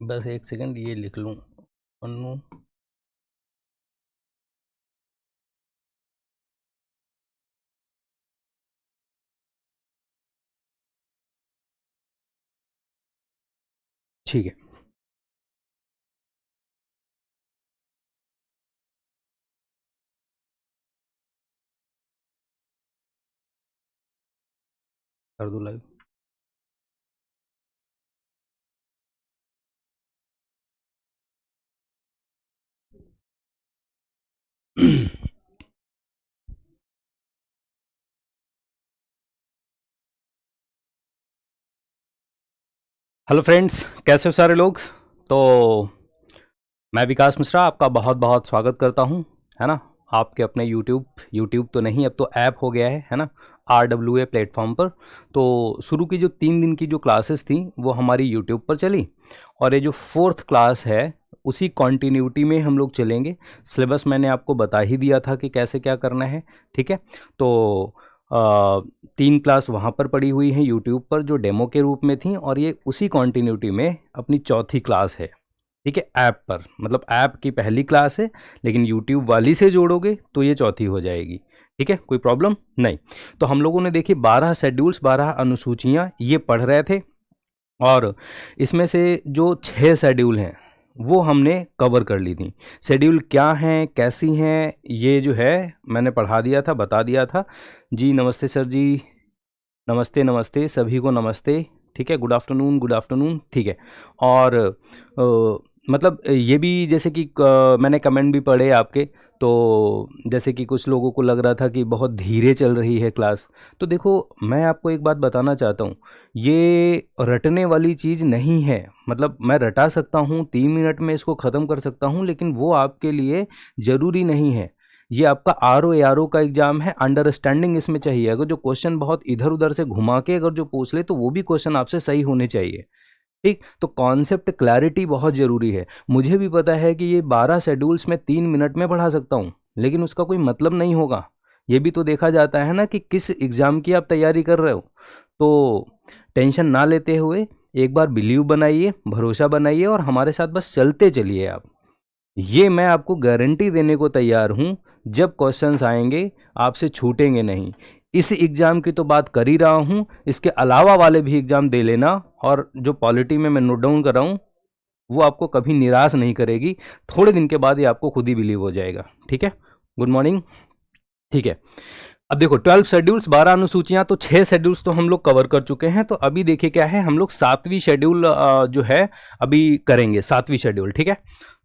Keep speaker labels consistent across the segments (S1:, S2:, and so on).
S1: बस एक सेकंड ये लिख लूँ अन्नू। ठीक है, कर दो लाइव। हेलो फ्रेंड्स, कैसे हो सारे लोग। तो मैं विकास मिश्रा आपका बहुत बहुत स्वागत करता हूं, है ना। आपके अपने यूट्यूब तो नहीं, अब तो ऐप हो गया है ना, RWA प्लेटफॉर्म पर। तो शुरू की जो 3 दिन की जो क्लासेस थी वो हमारी यूट्यूब पर चली, और ये जो 4th क्लास है उसी कॉन्टिन्यूटी में हम लोग चलेंगे। सिलेबस मैंने आपको बता ही दिया था कि कैसे क्या करना है, ठीक है। तो 3 क्लास वहाँ पर पड़ी हुई हैं यूट्यूब पर जो डेमो के रूप में थी, और ये उसी कॉन्टिन्यूटी में अपनी चौथी क्लास है, ठीक है। ऐप पर, मतलब ऐप की पहली क्लास है, लेकिन यूट्यूब वाली से जोड़ोगे तो ये चौथी हो जाएगी, ठीक है। कोई प्रॉब्लम नहीं। तो हम लोगों ने देखी 12 शेड्यूल्स, 12 अनुसूचियाँ ये पढ़ रहे थे, और इसमें से जो 6 शेड्यूल हैं वो हमने कवर कर ली थी। शेड्यूल क्या हैं, कैसी हैं, ये जो है मैंने पढ़ा दिया था, बता दिया था। जी नमस्ते सर जी, नमस्ते नमस्ते सभी को नमस्ते, ठीक है। गुड आफ्टरनून, गुड आफ्टरनून, ठीक है। और मतलब ये भी जैसे कि मैंने कमेंट भी पढ़े आपके, तो जैसे कि कुछ लोगों को लग रहा था कि बहुत धीरे चल रही है क्लास। तो देखो, मैं आपको एक बात बताना चाहता हूँ, ये रटने वाली चीज़ नहीं है। मतलब मैं रटा सकता हूँ, 3 मिनट में इसको ख़त्म कर सकता हूँ, लेकिन वो आपके लिए ज़रूरी नहीं है। ये आपका RO का एग्जाम है, अंडरस्टैंडिंग इसमें चाहिए। अगर जो क्वेश्चन बहुत इधर उधर से घुमा के अगर जो पूछ ले, तो वो भी क्वेश्चन आपसे सही होने चाहिए, ठीक। तो कॉन्सेप्ट क्लैरिटी बहुत ज़रूरी है। मुझे भी पता है कि ये 12 शेड्यूल्स में 3 मिनट में पढ़ा सकता हूँ, लेकिन उसका कोई मतलब नहीं होगा। ये भी तो देखा जाता है ना कि किस एग्ज़ाम की आप तैयारी कर रहे हो। तो टेंशन ना लेते हुए एक बार बिलीव बनाइए, भरोसा बनाइए, और हमारे साथ बस चलते चलिए आप। ये मैं आपको गारंटी देने को तैयार हूँ, जब क्वेश्चंस आएंगे आपसे छूटेंगे नहीं। इस एग्ज़ाम की तो बात कर ही रहा हूँ, इसके अलावा वाले भी एग्ज़ाम दे लेना, और जो पॉलिटी में मैं नोट डाउन कर रहा हूँ वो आपको कभी निराश नहीं करेगी। थोड़े दिन के बाद ये आपको खुद ही बिलीव हो जाएगा, ठीक है। गुड मॉर्निंग, ठीक है। अब देखो, 12 शेड्यूल्स, 12 अनुसूचियां, तो 6 शेड्यूल्स तो हम लोग कवर कर चुके हैं। तो अभी देखिए क्या है, हम लोग 7वीं शेड्यूल जो है अभी करेंगे, 7वीं शेड्यूल, ठीक है।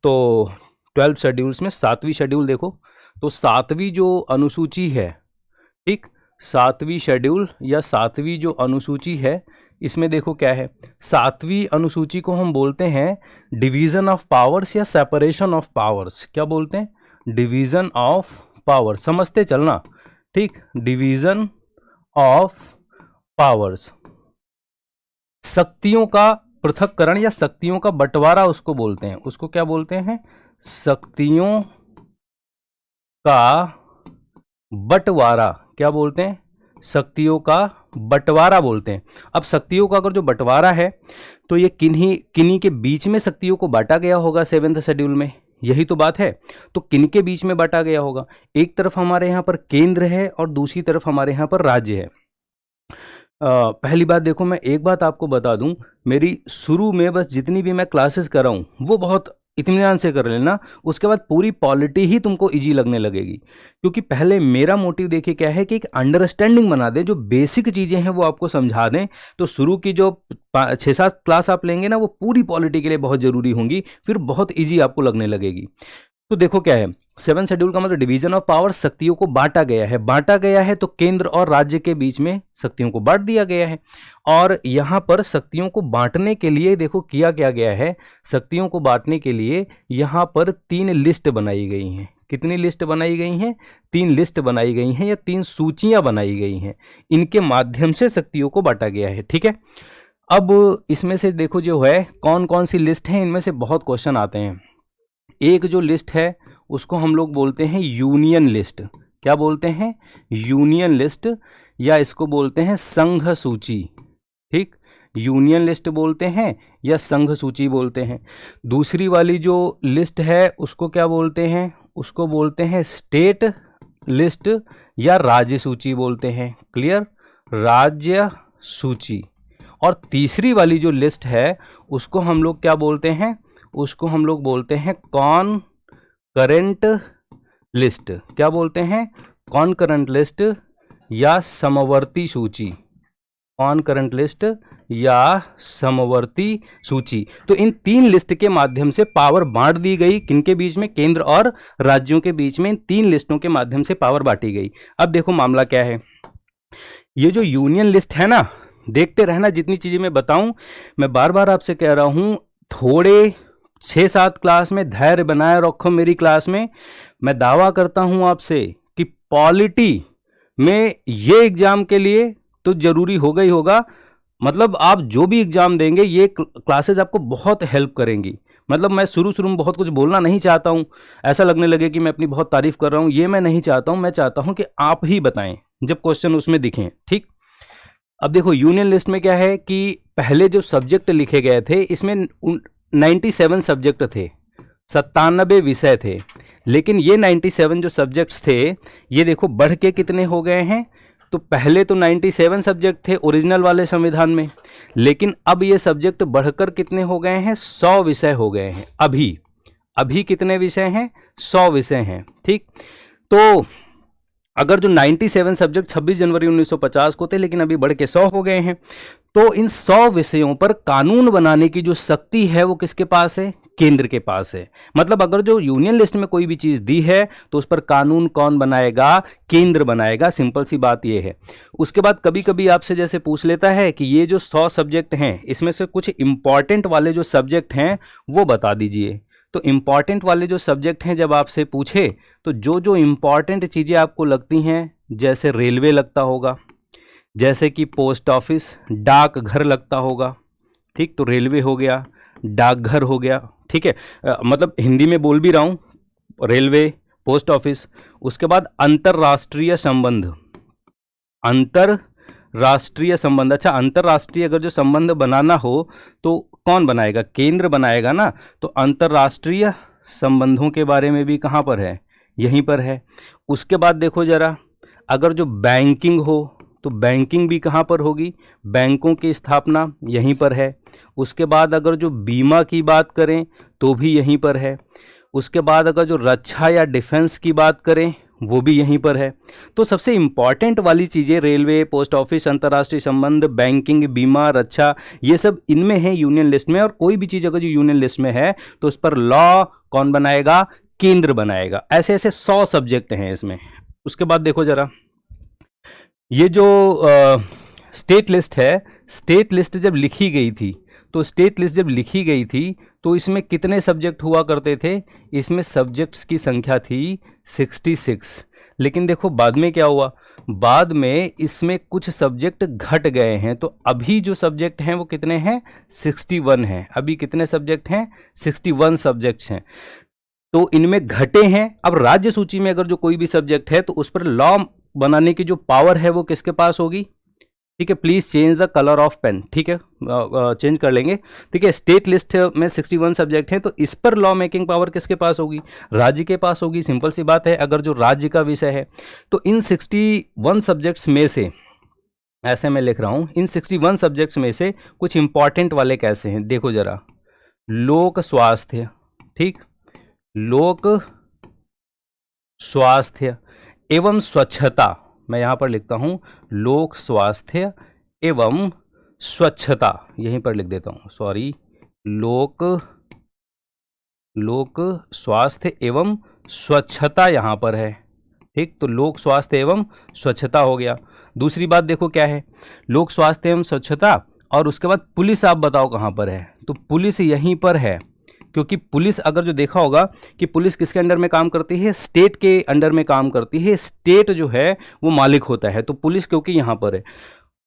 S1: तो 12 शेड्यूल्स में 7वीं शेड्यूल देखो, तो 7वीं जो अनुसूची है, ठीक, 7वीं शेड्यूल या 7वीं जो अनुसूची है, इसमें देखो क्या है। 7वीं अनुसूची को हम बोलते हैं डिवीजन ऑफ पावर्स या सेपरेशन ऑफ पावर्स। क्या बोलते हैं? डिवीजन ऑफ पावर, समझते चलना, ठीक। डिवीजन ऑफ पावर्स, शक्तियों का पृथक्करण या शक्तियों का बंटवारा उसको बोलते हैं। उसको क्या बोलते हैं? शक्तियों का बंटवारा। क्या बोलते हैं? शक्तियों का बंटवारा बोलते हैं। अब शक्तियों का अगर जो बंटवारा है, तो ये किन्हीं किन्हीं के बीच में शक्तियों को बांटा गया होगा 7th शेड्यूल में, यही तो बात है। तो किन के बीच में बांटा गया होगा? एक तरफ हमारे यहाँ पर केंद्र है, और दूसरी तरफ हमारे यहाँ पर राज्य है। पहली बात देखो, मैं एक बात आपको बता दूं, मेरी शुरू में बस जितनी भी मैं क्लासेस कर रहा हूँ वो बहुत इत्मीनान से कर लेना। उसके बाद पूरी पॉलिटी ही तुमको इजी लगने लगेगी, क्योंकि पहले मेरा मोटिव देखिए क्या है कि एक अंडरस्टैंडिंग बना दें, जो बेसिक चीज़ें हैं वो आपको समझा दें। तो शुरू की जो 6-7 क्लास आप लेंगे ना, वो पूरी पॉलिटी के लिए बहुत ज़रूरी होंगी, फिर बहुत ईजी आपको लगने लगेगी। तो देखो क्या है, 7 शेड्यूल का मतलब डिवीजन ऑफ पावर, शक्तियों को बांटा गया है। बांटा गया है तो केंद्र और राज्य के बीच में शक्तियों को बांट दिया गया है। और यहां पर शक्तियों को बांटने के लिए देखो किया क्या गया है। शक्तियों को बांटने के लिए यहां पर 3 लिस्ट बनाई गई हैं। कितनी लिस्ट बनाई गई हैं? 3 लिस्ट बनाई गई हैं, या 3 सूचियां बनाई गई हैं। इनके माध्यम से शक्तियों को बांटा गया है, ठीक है। अब इसमें से देखो जो है कौन कौन सी लिस्ट है, इनमें से बहुत क्वेश्चन आते हैं। एक जो लिस्ट है उसको हम लोग बोलते हैं यूनियन लिस्ट। क्या बोलते हैं? यूनियन लिस्ट, या इसको बोलते हैं संघ सूची, ठीक। यूनियन लिस्ट बोलते हैं या संघ सूची बोलते हैं। दूसरी वाली जो लिस्ट है उसको क्या बोलते हैं, उसको बोलते हैं स्टेट लिस्ट या राज्य सूची बोलते हैं। क्लियर, राज्य सूची। और तीसरी वाली जो लिस्ट है उसको हम लोग क्या बोलते हैं, उसको हम लोग बोलते हैं कॉनकरेंट लिस्ट। क्या बोलते हैं, कॉनकरेंट लिस्ट या समवर्ती सूची, कॉनकरेंट लिस्ट या समवर्ती सूची। तो इन तीन लिस्ट के माध्यम से पावर बांट दी गई, किनके बीच में, केंद्र और राज्यों के बीच में। इन तीन लिस्टों के माध्यम से पावर बांटी गई। अब देखो मामला क्या है, ये जो यूनियन लिस्ट है ना, देखते रहना, जितनी चीजें मैं बताऊं, मैं बार बार आपसे कह रहा हूं, थोड़े 6-7 क्लास में धैर्य बनाए रखो मेरी क्लास में। मैं दावा करता हूं आपसे कि पॉलिटी में ये एग्जाम के लिए तो जरूरी होगा ही होगा। मतलब आप जो भी एग्जाम देंगे ये क्लासेस आपको बहुत हेल्प करेंगी। मतलब मैं शुरू में बहुत कुछ बोलना नहीं चाहता हूं, ऐसा लगने लगे कि मैं अपनी बहुत तारीफ कर रहा हूं, ये मैं नहीं चाहता हूं। मैं चाहता हूं कि आप ही बताएं जब क्वेश्चन उसमें दिखें। ठीक, अब देखो यूनियन लिस्ट में क्या है कि पहले जो सब्जेक्ट लिखे गए थे इसमें 97 सब्जेक्ट थे, 97 विषय थे। लेकिन ये 97 जो सब्जेक्ट्स थे ये देखो बढ़ के कितने हो गए हैं। तो पहले तो 97 सब्जेक्ट थे ओरिजिनल वाले संविधान में, लेकिन अब ये सब्जेक्ट बढ़कर कितने हो गए हैं, 100 विषय हो गए हैं। अभी कितने विषय हैं, 100 विषय हैं। ठीक, तो अगर जो 97 सब्जेक्ट 26 जनवरी 1950 को थे लेकिन अभी बढ़ के 100 हो गए हैं, तो इन 100 विषयों पर कानून बनाने की जो शक्ति है वो किसके पास है, केंद्र के पास है। मतलब अगर जो यूनियन लिस्ट में कोई भी चीज दी है तो उस पर कानून कौन बनाएगा, केंद्र बनाएगा। सिंपल सी बात ये है। उसके बाद कभी कभी आपसे जैसे पूछ लेता है कि ये जो 100 सब्जेक्ट हैं इसमें से कुछ इंपॉर्टेंट वाले जो सब्जेक्ट हैं वो बता दीजिए। तो इंपॉर्टेंट वाले जो सब्जेक्ट हैं जब आपसे पूछे तो जो जो इंपॉर्टेंट चीज़ें आपको लगती हैं, जैसे रेलवे लगता होगा, जैसे कि पोस्ट ऑफिस, डाक घर लगता होगा। ठीक, तो रेलवे हो गया, डाकघर हो गया। ठीक है, मतलब हिंदी में बोल भी रहा हूँ, रेलवे, पोस्ट ऑफिस। उसके बाद अंतर्राष्ट्रीय संबंध, अंतर्राष्ट्रीय संबंध। अच्छा, अंतर्राष्ट्रीय अगर जो संबंध बनाना हो तो कौन बनाएगा, केंद्र बनाएगा ना। तो अंतर्राष्ट्रीय संबंधों के बारे में भी कहाँ पर है, यहीं पर है। उसके बाद देखो जरा, अगर जो बैंकिंग हो तो बैंकिंग भी कहाँ पर होगी, बैंकों की स्थापना यहीं पर है। उसके बाद अगर जो बीमा की बात करें तो भी यहीं पर है। उसके बाद अगर जो रक्षा या डिफेंस की बात करें वो भी यहीं पर है। तो सबसे इंपॉर्टेंट वाली चीज़ें रेलवे, पोस्ट ऑफिस, अंतर्राष्ट्रीय संबंध, बैंकिंग, बीमा, रक्षा, ये सब इनमें है यूनियन लिस्ट में। और कोई भी चीज़ अगर जो यूनियन लिस्ट में है तो उस पर लॉ कौन बनाएगा, केंद्र बनाएगा। ऐसे ऐसे 100 सब्जेक्ट हैं इसमें। उसके बाद देखो जरा, ये जो स्टेट लिस्ट है, स्टेट लिस्ट जब लिखी गई थी तो स्टेट लिस्ट जब लिखी गई थी तो इसमें कितने सब्जेक्ट हुआ करते थे, इसमें सब्जेक्ट्स की संख्या थी 66। लेकिन देखो बाद में क्या हुआ, बाद में इसमें कुछ सब्जेक्ट घट गए हैं। तो अभी जो सब्जेक्ट हैं वो कितने हैं, 61 हैं। अभी कितने सब्जेक्ट हैं, 61 सब्जेक्ट्स हैं। तो इनमें घटे हैं। अब राज्य सूची में अगर जो कोई भी सब्जेक्ट है तो उस पर लॉ बनाने की जो पावर है वो किसके पास होगी। ठीक है, please change the colour of pen. ठीक है, चेंज कर लेंगे। ठीक है, स्टेट लिस्ट में 61 सब्जेक्ट हैं तो इस पर लॉ मेकिंग पावर किसके पास होगी, राज्य के पास होगी। सिंपल सी बात है, अगर जो राज्य का विषय है तो इन 61 सब्जेक्ट्स में से, ऐसे मैं लिख रहा हूं, इन 61 सब्जेक्ट्स में से कुछ इंपॉर्टेंट वाले कैसे हैं, देखो जरा। लोक स्वास्थ्य, ठीक, लोक स्वास्थ्य एवं स्वच्छता, मैं यहां पर लिखता हूं लोक स्वास्थ्य एवं स्वच्छता, यहीं पर लिख देता हूं, सॉरी, लोक स्वास्थ्य एवं स्वच्छता यहां पर है। ठीक, तो लोक स्वास्थ्य एवं स्वच्छता हो गया। दूसरी बात देखो क्या है, लोक स्वास्थ्य एवं स्वच्छता, और उसके बाद पुलिस आप बताओ कहां पर है। तो पुलिस यहीं पर है, क्योंकि पुलिस अगर जो देखा होगा कि पुलिस किसके अंडर में काम करती है, स्टेट के अंडर में काम करती है। स्टेट जो है वो मालिक होता है, तो पुलिस क्योंकि यहां पर है।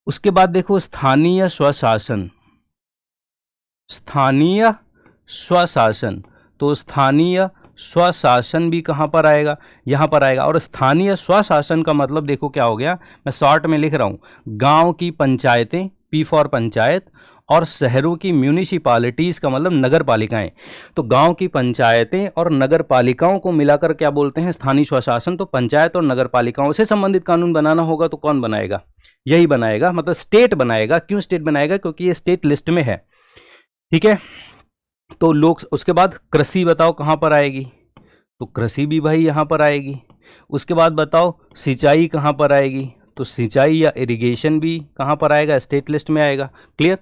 S1: उसके बाद देखो स्थानीय स्वशासन, स्थानीय स्वशासन, तो स्थानीय स्वशासन भी कहां पर आएगा, यहां पर आएगा। और स्थानीय स्वशासन का मतलब देखो क्या हो गया, मैं शॉर्ट में लिख रहा हूं, गांव की पंचायतें, पी फॉर पंचायत, और शहरों की म्यूनिसिपालिटीज़ का मतलब नगर पालिकाएं। तो गांव की पंचायतें और नगर पालिकाओं को मिलाकर क्या बोलते हैं? स्थानीय स्वशासन। तो पंचायत और नगर पालिकाओं से संबंधित कानून बनाना होगा तो कौन बनाएगा? यही बनाएगा, मतलब स्टेट बनाएगा। क्यों स्टेट बनाएगा? क्योंकि ये स्टेट लिस्ट में है। ठीक है, तो लोग उसके बाद कृषि बताओ कहाँ पर आएगी? तो कृषि भी भाई यहाँ पर आएगी। उसके बाद बताओ सिंचाई कहाँ पर आएगी? तो सिंचाई या इरिगेशन भी कहाँ पर आएगा? स्टेट लिस्ट में आएगा। क्लियर?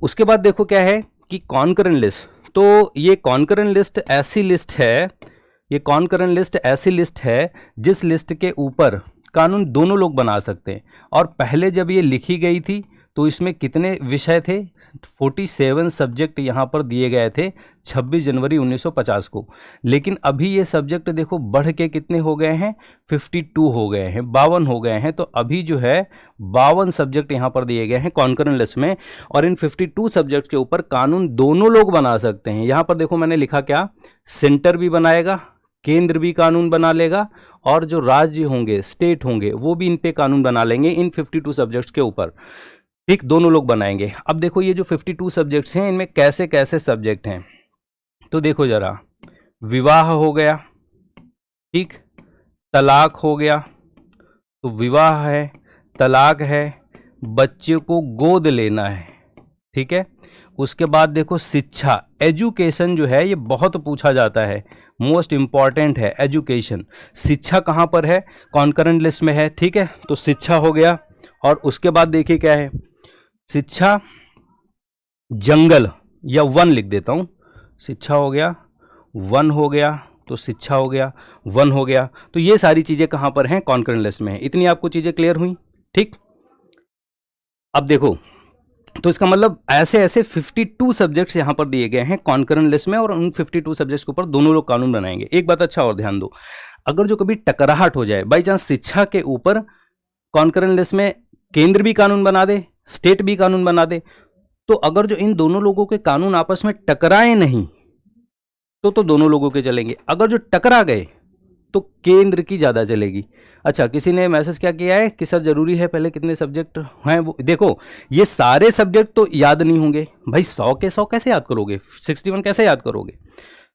S1: उसके बाद देखो क्या है कि कॉन्करेंट लिस्ट। तो ये कॉन्करेंट लिस्ट ऐसी लिस्ट है, ये कॉन्करेंट लिस्ट ऐसी लिस्ट है जिस लिस्ट के ऊपर कानून दोनों लोग बना सकते हैं। और पहले जब ये लिखी गई थी तो इसमें कितने विषय थे? 47 सब्जेक्ट यहाँ पर दिए गए थे 26 जनवरी 1950 को। लेकिन अभी ये सब्जेक्ट देखो बढ़ के कितने हो गए हैं? 52 हो गए हैं, 52 हो गए हैं। तो अभी जो है 52 सब्जेक्ट यहाँ पर दिए गए हैं कॉन्करेंट लिस्ट में। और इन 52 सब्जेक्ट के ऊपर कानून दोनों लोग बना सकते हैं। यहाँ पर देखो मैंने लिखा क्या? सेंटर भी बनाएगा, केंद्र भी कानून बना लेगा, और जो राज्य होंगे, स्टेट होंगे, वो भी इन पे कानून बना लेंगे इन 52 सब्जेक्ट्स के ऊपर। ठीक, दोनों लोग बनाएंगे। अब देखो ये जो 52 सब्जेक्ट्स हैं इनमें कैसे कैसे सब्जेक्ट हैं। तो देखो जरा, विवाह हो गया, ठीक, तलाक हो गया, तो विवाह है, तलाक है, बच्चे को गोद लेना है, ठीक है। उसके बाद देखो शिक्षा, एजुकेशन जो है ये बहुत पूछा जाता है, मोस्ट इंपॉर्टेंट है एजुकेशन। शिक्षा कहाँ पर है? कॉन्करेंट लिस्ट में है, ठीक है। तो शिक्षा हो गया। और उसके बाद देखिए क्या है, शिक्षा, जंगल या वन लिख देता हूँ। शिक्षा हो गया, वन हो गया, तो शिक्षा हो गया, वन हो गया। तो ये सारी चीज़ें कहाँ पर हैं? कॉन्करेंट लिस्ट में है। इतनी आपको चीज़ें क्लियर हुई? ठीक। अब देखो, तो इसका मतलब ऐसे ऐसे 52 सब्जेक्ट्स यहाँ पर दिए गए हैं कॉन्करेंट लिस्ट में, और उन 52 सब्जेक्ट्स के ऊपर दोनों लोग कानून बनाएंगे। एक बात अच्छा और ध्यान दो, अगर जो कभी टकराहट हो जाए, बाई चांस शिक्षा के ऊपर कॉन्करेंट लिस्ट में केंद्र भी कानून बना दे, स्टेट भी कानून बना दे, तो अगर जो इन दोनों लोगों के कानून आपस में टकराए नहीं तो दोनों लोगों के चलेंगे। अगर जो टकरा गए तो केंद्र की ज्यादा चलेगी। अच्छा, किसी ने मैसेज क्या किया है कि सर जरूरी है पहले कितने सब्जेक्ट हैं वो देखो। ये सारे सब्जेक्ट तो याद नहीं होंगे भाई, 100 के 100 कैसे याद करोगे? 61 कैसे याद करोगे?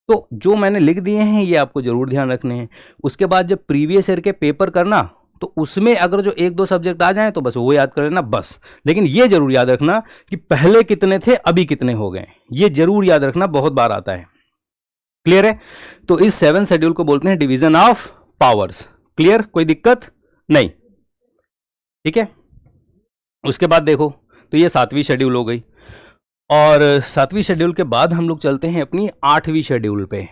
S1: तो जो मैंने लिख दिए हैं ये आपको जरूर ध्यान रखने हैं। उसके बाद जब प्रीवियस ईयर के पेपर करना तो उसमें अगर जो 1-2 सब्जेक्ट आ जाएं तो बस वो याद कर लेना बस। लेकिन ये जरूर याद रखना कि पहले कितने थे अभी कितने हो गए, ये जरूर याद रखना, बहुत बार आता है। क्लियर है? तो इस 7 शेड्यूल को बोलते हैं डिवीजन ऑफ पावर्स। क्लियर? कोई दिक्कत नहीं? ठीक है। उसके बाद देखो, तो ये 7वीं शेड्यूल हो गई, और 7वीं शेड्यूल के बाद हम लोग चलते हैं अपनी 8वीं शेड्यूल पे।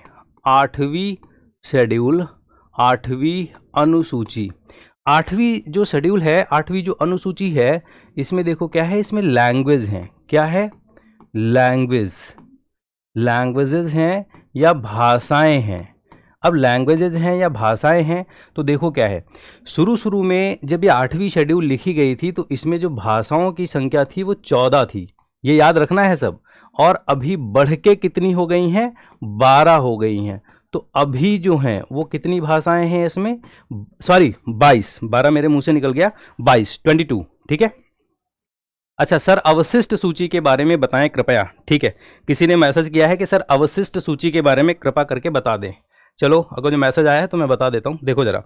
S1: 8वीं शेड्यूल, 8वीं अनुसूची। 8वीं जो शेड्यूल है, 8वीं जो अनुसूची है, इसमें देखो क्या है, इसमें लैंग्वेज है। क्या है? लैंग्वेज, लैंग्वेजेस हैं या भाषाएं हैं। अब लैंग्वेजेस हैं या भाषाएं हैं, तो देखो क्या है, शुरू में जब ये 8वीं शेड्यूल लिखी गई थी तो इसमें जो भाषाओं की संख्या थी वो 14 थी, ये याद रखना है सब। और अभी बढ़ के कितनी हो गई हैं? 12 हो गई हैं। तो अभी जो हैं वो कितनी भाषाएं हैं इसमें? सॉरी 22, 12 मेरे मुंह से निकल गया, 22, ठीक है। अच्छा सर, अवशिष्ट सूची के बारे में बताएं कृपया। ठीक है, किसी ने मैसेज किया है कि सर अवशिष्ट सूची के बारे में कृपा करके बता दें। चलो, अगर जो मैसेज आया है तो मैं बता देता हूं। देखो जरा,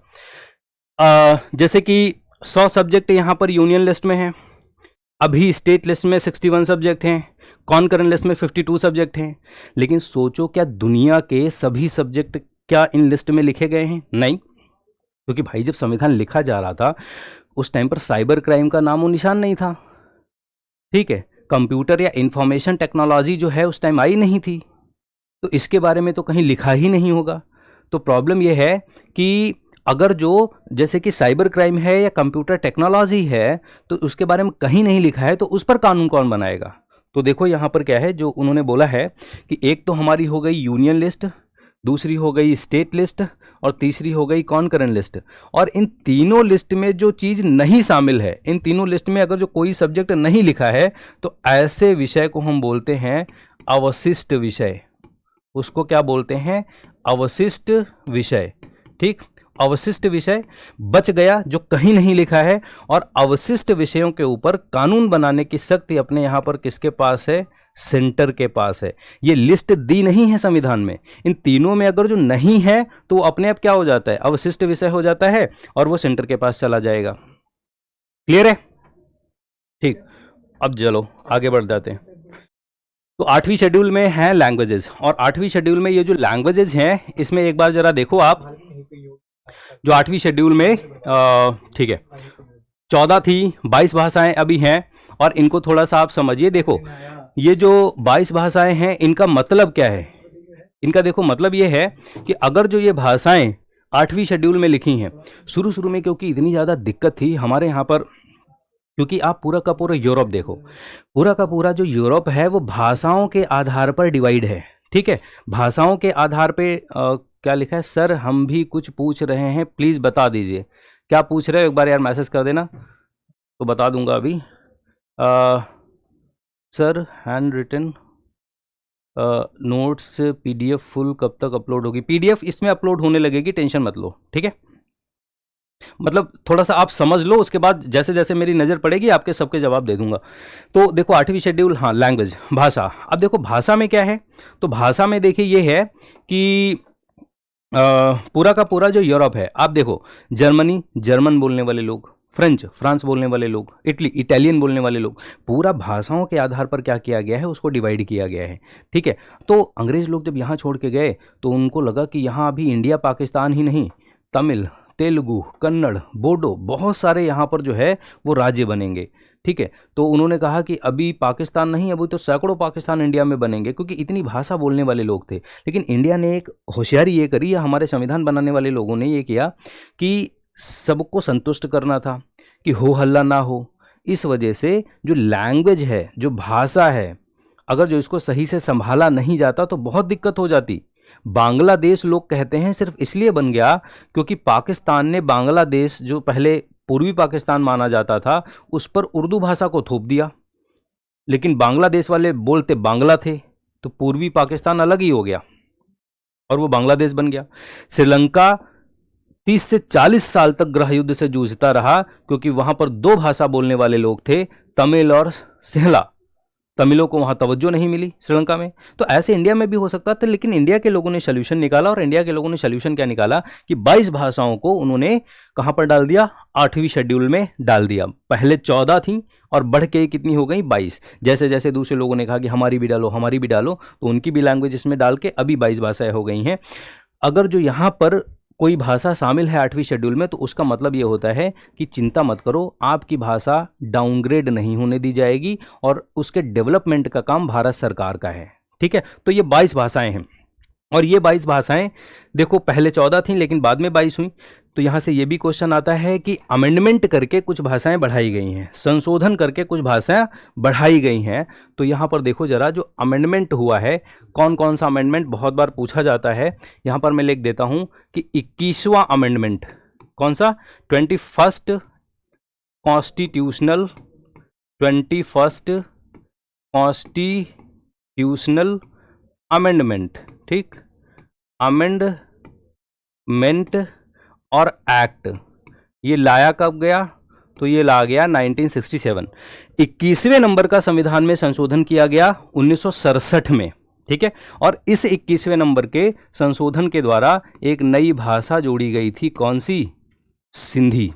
S1: जैसे कि 100 सब्जेक्ट यहाँ पर यूनियन लिस्ट में हैं, अभी स्टेट लिस्ट में 61 सब्जेक्ट हैं, कॉन्करेंट लिस्ट में 52 सब्जेक्ट हैं। लेकिन सोचो, क्या दुनिया के सभी सब्जेक्ट क्या इन लिस्ट में लिखे गए हैं? नहीं, क्योंकि भाई जब संविधान लिखा जा रहा था उस टाइम पर साइबर क्राइम का नामो निशान नहीं था। ठीक है, कंप्यूटर या इंफॉर्मेशन टेक्नोलॉजी जो है उस टाइम आई नहीं थी, तो इसके बारे में तो कहीं लिखा ही नहीं होगा। तो प्रॉब्लम यह है कि अगर जो जैसे कि साइबर क्राइम है या कंप्यूटर टेक्नोलॉजी है तो उसके बारे में कहीं नहीं लिखा है, तो उस पर कानून कौन बनाएगा? तो देखो यहाँ पर क्या है, जो उन्होंने बोला है कि एक तो हमारी हो गई यूनियन लिस्ट, दूसरी हो गई स्टेट लिस्ट, और तीसरी हो गई कॉन्करेंट लिस्ट। और इन तीनों लिस्ट में जो चीज़ नहीं शामिल है, इन तीनों लिस्ट में अगर जो कोई सब्जेक्ट नहीं लिखा है तो ऐसे विषय को हम बोलते हैं अवशिष्ट विषय। उसको क्या बोलते हैं? अवशिष्ट विषय। ठीक। अवशिष्ट विषय बच गया जो कहीं नहीं लिखा है, और अवशिष्ट विषयों के ऊपर कानून बनाने की शक्ति अपने यहाँ पर किसके पास है? सेंटर के पास है। ये लिस्ट दी नहीं है संविधान में, इन तीनों में अगर जो नहीं है तो वो अपने आप क्या हो जाता है? अवशिष्ट विषय हो जाता है और वो सेंटर के पास चला जाएगा। क्लियर है? ठीक, अब चलो आगे बढ़ जाते हैं। तो 8वीं शेड्यूल में है लैंग्वेजेस, और 8वीं शेड्यूल में ये जो लैंग्वेजेस हैं इसमें एक बार जरा देखो आप, जो 8वीं शेड्यूल में ठीक है 14 थी, 22 भाषाएं अभी हैं, और इनको थोड़ा सा आप समझिए। देखो ये जो 22 भाषाएं हैं इनका मतलब क्या है? इनका देखो मतलब ये है कि अगर जो ये भाषाएं 8वीं शेड्यूल में लिखी हैं, शुरू शुरू में क्योंकि इतनी ज़्यादा दिक्कत थी हमारे यहाँ पर, क्योंकि आप पूरा का पूरा यूरोप देखो, पूरा का पूरा जो यूरोप है वो भाषाओं के आधार पर डिवाइड है। ठीक है, भाषाओं के आधार पे क्या लिखा है? सर हम भी कुछ पूछ रहे हैं, प्लीज़ बता दीजिए क्या पूछ रहे हो, एक बार यार मैसेज कर देना तो बता दूंगा अभी। Sir hand written notes PDF full कब तक अपलोड होगी? PDF इसमें अपलोड होने लगेगी, टेंशन मत लो। ठीक है, मतलब थोड़ा सा आप समझ लो, उसके बाद जैसे जैसे मेरी नज़र पड़ेगी आपके सबके जवाब दे दूंगा। तो देखो 8वीं शेड्यूल, हाँ लैंग्वेज, भाषा। अब देखो भाषा में क्या है, तो भाषा में देखिए ये है कि पूरा का पूरा जो यूरोप है, आप देखो जर्मनी, जर्मन बोलने वाले लोग, फ्रेंच, फ्रांस बोलने वाले लोग, इटली, इटालियन बोलने वाले लोग, पूरा भाषाओं के आधार पर क्या किया गया है? उसको डिवाइड किया गया है। ठीक है, तो अंग्रेज लोग जब यहाँ छोड़ के गए तो उनको लगा कि यहाँ अभी इंडिया पाकिस्तान ही नहीं, तमिल, तेलुगु, कन्नड़, बोडो, बहुत सारे यहाँ पर जो है वो राज्य बनेंगे। ठीक है, तो उन्होंने कहा कि अभी पाकिस्तान नहीं, अभी तो सैकड़ों पाकिस्तान इंडिया में बनेंगे, क्योंकि इतनी भाषा बोलने वाले लोग थे। लेकिन इंडिया ने एक होशियारी ये करी, या हमारे संविधान बनाने वाले लोगों ने ये किया कि सबको संतुष्ट करना था कि हो हल्ला ना हो। इस वजह से जो लैंग्वेज है, जो भाषा है, अगर जो इसको सही से संभाला नहीं जाता तो बहुत दिक्कत हो जाती। बांग्लादेश लोग कहते हैं सिर्फ इसलिए बन गया क्योंकि पाकिस्तान ने बांग्लादेश, जो पहले पूर्वी पाकिस्तान माना जाता था, उस पर उर्दू भाषा को थोप दिया। लेकिन बांग्लादेश वाले बोलते बांग्ला थे, तो पूर्वी पाकिस्तान अलग ही हो गया और वो बांग्लादेश बन गया। श्रीलंका 30 से 40 साल तक गृह युद्ध से जूझता रहा क्योंकि वहां पर दो भाषा बोलने वाले लोग थे, तमिल और सिंहला। तमिलों को वहां तवज्जो नहीं मिली श्रीलंका में। तो ऐसे इंडिया में भी हो सकता था, लेकिन इंडिया के लोगों ने सोल्यूशन निकाला, और इंडिया के लोगों ने सोल्यूशन क्या निकाला कि 22 भाषाओं को उन्होंने कहां पर डाल दिया? 8वीं शेड्यूल में डाल दिया। पहले 14 थी और बढ़ के कितनी हो गई? 22। जैसे जैसे दूसरे लोगों ने कहा कि हमारी भी डालो, हमारी भी डालो, तो उनकी भी लैंग्वेज इसमें डाल के अभी 22 भाषाएं हो गई हैं। अगर जो यहाँ पर कोई भाषा शामिल है 8वीं शेड्यूल में, तो उसका मतलब ये होता है कि चिंता मत करो, आपकी भाषा डाउनग्रेड नहीं होने दी जाएगी, और उसके डेवलपमेंट का काम भारत सरकार का है। ठीक है, तो ये 22 भाषाएं हैं, और ये 22 भाषाएं देखो पहले 14 थीं लेकिन बाद में 22 हुई। तो यहाँ से ये भी क्वेश्चन आता है कि अमेंडमेंट करके कुछ भाषाएं बढ़ाई गई हैं, संशोधन करके कुछ भाषाएं बढ़ाई गई हैं। तो यहाँ पर देखो जरा, जो अमेंडमेंट हुआ है, कौन कौन सा अमेंडमेंट बहुत बार पूछा जाता है। यहाँ पर मैं लिख देता हूँ कि 21वां अमेंडमेंट, कौन सा? 21st constitutional, 21st constitutional amendment. ठीक, अमेंडमेंट और एक्ट ये लाया कब गया? तो ये ला गया 1967। 21वें नंबर का संविधान में संशोधन किया गया 1967 में। ठीक है, और इस 21वें नंबर के संशोधन के द्वारा एक नई भाषा जोड़ी गई थी, कौन सी? सिंधी।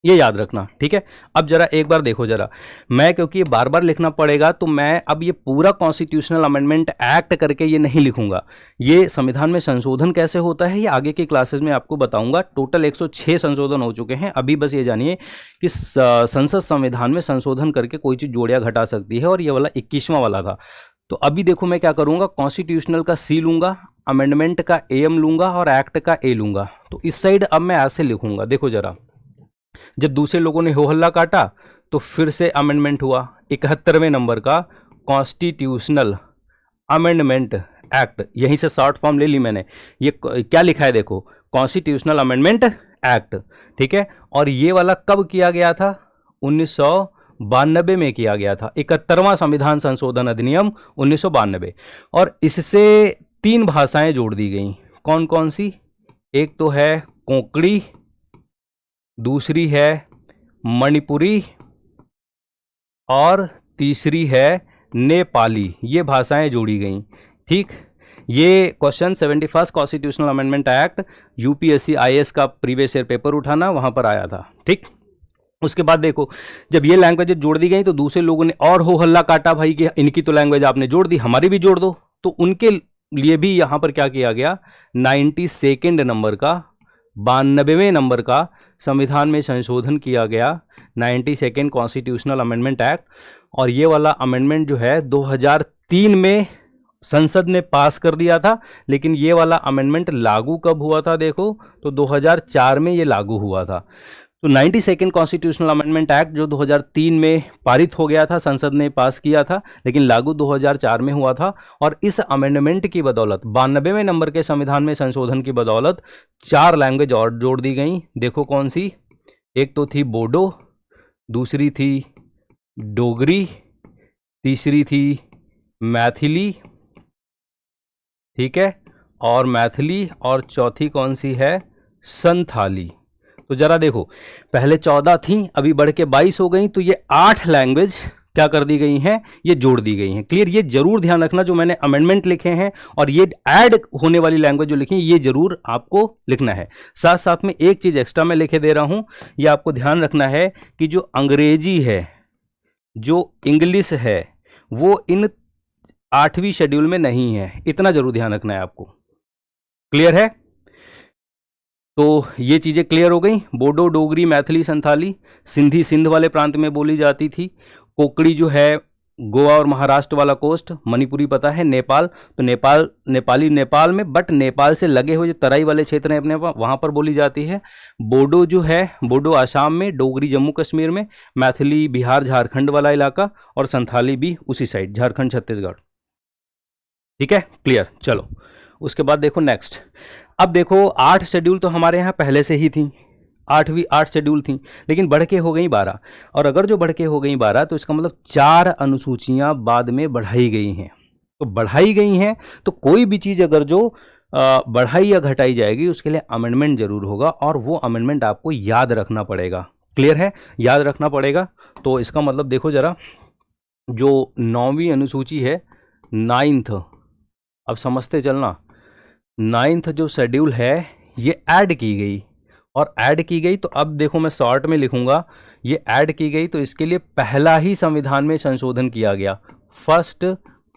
S1: ये याद रखना। ठीक है, अब जरा एक बार देखो जरा, मैं क्योंकि ये बार बार लिखना पड़ेगा तो मैं अब ये पूरा कॉन्स्टिट्यूशनल अमेंडमेंट एक्ट करके ये नहीं लिखूंगा। ये संविधान में संशोधन कैसे होता है ये आगे की क्लासेस में आपको बताऊंगा। टोटल 106 संशोधन हो चुके हैं। अभी बस ये जानिए कि संसद संविधान में संशोधन करके कोई चीज़ जोड़ या घटा सकती है, और ये वाला 21वां वाला था। तो अभी देखो मैं क्या करूंगा, कॉन्स्टिट्यूशनल का C लूंगा, अमेंडमेंट का AM लूंगा और एक्ट का A लूंगा। तो इस साइड अब मैं ऐसे लिखूंगा, देखो जरा, जब दूसरे लोगों ने हो हल्ला काटा तो फिर से अमेंडमेंट हुआ 71वें नंबर का कॉन्स्टिट्यूशनल अमेंडमेंट एक्ट। यहीं से शॉर्ट फॉर्म ले ली मैंने। ये क्या लिखा है देखो, कॉन्स्टिट्यूशनल अमेंडमेंट एक्ट। ठीक है, और ये वाला कब किया गया था? 1992 में किया गया था। 71वां संविधान संशोधन अधिनियम 1992। और इससे 3 भाषाएं जोड़ दी गई। कौन कौन सी? एक तो है कोंकणी, दूसरी है मणिपुरी और तीसरी है नेपाली। ये भाषाएं जोड़ी गई। ठीक, ये question 71 constitutional amendment act UPSC IAS का प्रीवियस ईयर पेपर उठाना वहां पर आया था। ठीक, उसके बाद देखो जब ये लैंग्वेज जोड़ दी गई तो दूसरे लोगों ने और हो हल्ला काटा भाई कि इनकी तो लैंग्वेज आपने जोड़ दी, हमारी भी जोड़ दो। तो उनके लिए भी यहां पर क्या किया गया, 92 नंबर का 92वें नंबर का संविधान में संशोधन किया गया, 92 कॉन्स्टिट्यूशनल अमेंडमेंट एक्ट। और ये वाला अमेंडमेंट जो है 2003 में संसद ने पास कर दिया था, लेकिन ये वाला अमेंडमेंट लागू कब हुआ था देखो, तो 2004 में ये लागू हुआ था। तो 92 कॉन्स्टिट्यूशनल अमेंडमेंट एक्ट जो 2003 में पारित हो गया था, संसद ने पास किया था, लेकिन लागू 2004 में हुआ था। और इस अमेंडमेंट की बदौलत 92वें नंबर के संविधान में संशोधन की बदौलत 4 लैंग्वेज और जोड़ दी गई। देखो कौन सी, एक तो थी बोडो, दूसरी थी डोगरी, तीसरी थी मैथिली, ठीक है, और मैथिली, और चौथी कौन सी है, संथाली। तो जरा देखो पहले 14 थी, अभी बढ़ के 22 हो गई, तो ये 8 लैंग्वेज क्या कर दी गई हैं, ये जोड़ दी गई हैं। क्लियर, ये जरूर ध्यान रखना जो मैंने अमेंडमेंट लिखे हैं और ये ऐड होने वाली लैंग्वेज जो लिखी है ये जरूर आपको लिखना है। साथ साथ में एक चीज एक्स्ट्रा मैं लिखे दे रहा हूं, ये आपको ध्यान रखना है कि जो अंग्रेजी है, जो इंग्लिश है, वो इन 8वीं शेड्यूल में नहीं है, इतना जरूर ध्यान रखना है आपको। क्लियर है, तो ये चीजें क्लियर हो गई। बोडो, डोगरी, मैथिली, संथाली, सिंधी सिंध वाले प्रांत में बोली जाती थी, कोंकणी जो है गोवा और महाराष्ट्र वाला कोस्ट, मणिपुरी पता है नेपाल, तो नेपाली नेपाल में, बट नेपाल से लगे हुए जो तराई वाले क्षेत्र हैं अपने वहां पर बोली जाती है। बोडो जो है, बोडो आसाम में, डोगरी जम्मू कश्मीर में, मैथिली बिहार झारखंड वाला इलाका, और संथाली भी उसी साइड झारखंड छत्तीसगढ़। ठीक है, क्लियर। चलो उसके बाद देखो नेक्स्ट। अब देखो 8 शेड्यूल तो हमारे यहाँ पहले से ही थी, 8 शेड्यूल थी, लेकिन बढ़ के हो गई 12। और अगर जो बढ़ के हो गई 12 तो इसका मतलब 4 अनुसूचियां बाद में बढ़ाई गई हैं। तो बढ़ाई गई हैं तो कोई भी चीज़ अगर जो बढ़ाई या घटाई जाएगी उसके लिए अमेंडमेंट जरूर होगा, और वो अमेंडमेंट आपको याद रखना पड़ेगा। क्लियर है, याद रखना पड़ेगा। तो इसका मतलब देखो जरा, जो 9वीं अनुसूची है, 9th, अब समझते चलना, 9th जो शेड्यूल है ये ऐड की गई, और ऐड की गई तो अब देखो मैं शॉर्ट में लिखूंगा, ये ऐड की गई तो इसके लिए पहला ही संविधान में संशोधन किया गया, फर्स्ट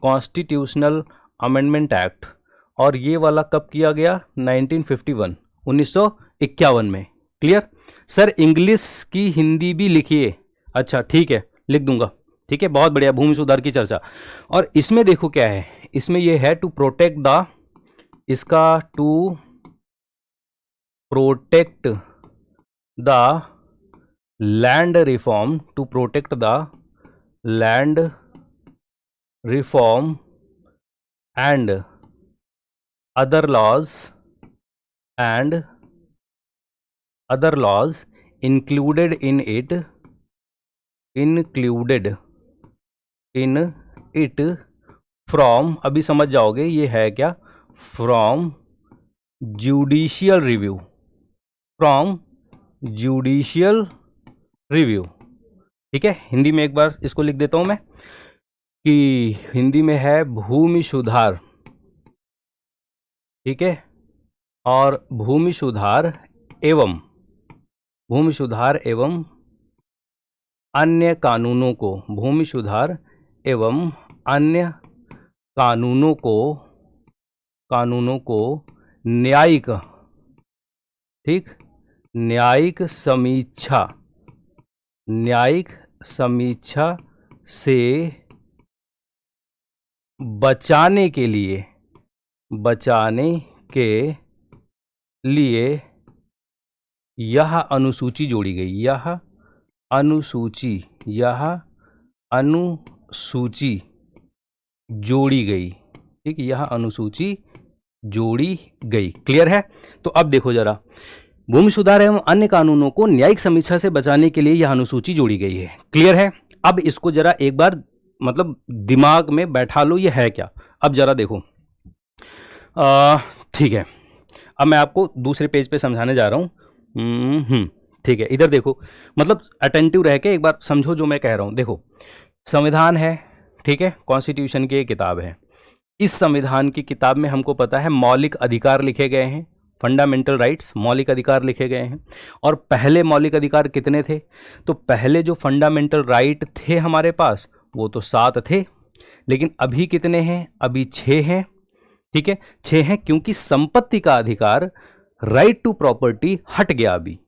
S1: कॉन्स्टिट्यूशनल अमेंडमेंट एक्ट। और ये वाला कब किया गया, 1951, 1951 में। क्लियर सर, इंग्लिश की हिंदी भी लिखिए। अच्छा ठीक है, लिख दूंगा, ठीक है, बहुत बढ़िया, भूमि सुधार की चर्चा। और इसमें देखो क्या है, इसमें ये है टू प्रोटेक्ट द, इसका to protect the land reform, to protect the land reform and other laws included in it from, अभी समझ जाओगे ये है क्या, from judicial review, from judicial review. ठीक है, हिंदी में एक बार इसको लिख देता हूं मैं, कि हिंदी में है भूमि सुधार, ठीक है, और भूमि सुधार एवं अन्य कानूनों को, भूमि सुधार एवं अन्य कानूनों को न्यायिक, ठीक, न्यायिक समीक्षा से बचाने के लिए यह अनुसूची जोड़ी गई, यह अनुसूची जोड़ी गई, ठीक, यह अनुसूची जोड़ी गई। क्लियर है, तो अब देखो जरा, भूमि सुधार एवं अन्य कानूनों को न्यायिक समीक्षा से बचाने के लिए यह अनुसूची जोड़ी गई है। क्लियर है, अब इसको जरा एक बार मतलब दिमाग में बैठा लो, ये है क्या। अब जरा देखो, ठीक है, अब मैं आपको दूसरे पेज पे समझाने जा रहा हूँ। ठीक है, इधर देखो, मतलब अटेंटिव रह के एक बार समझो जो मैं कह रहा हूँ। देखो, संविधान है, ठीक है, कॉन्स्टिट्यूशन की एक किताब है। इस संविधान की किताब में हमको पता है मौलिक अधिकार लिखे गए हैं, फंडामेंटल राइट्स, मौलिक अधिकार लिखे गए हैं। और पहले मौलिक अधिकार कितने थे? तो पहले जो फंडामेंटल राइट थे हमारे पास वो तो 7 थे, लेकिन अभी कितने हैं? अभी 6 हैं। ठीक है, 6 हैं, क्योंकि संपत्ति का अधिकार, राइट टू प्रॉपर्टी हट गया। अभी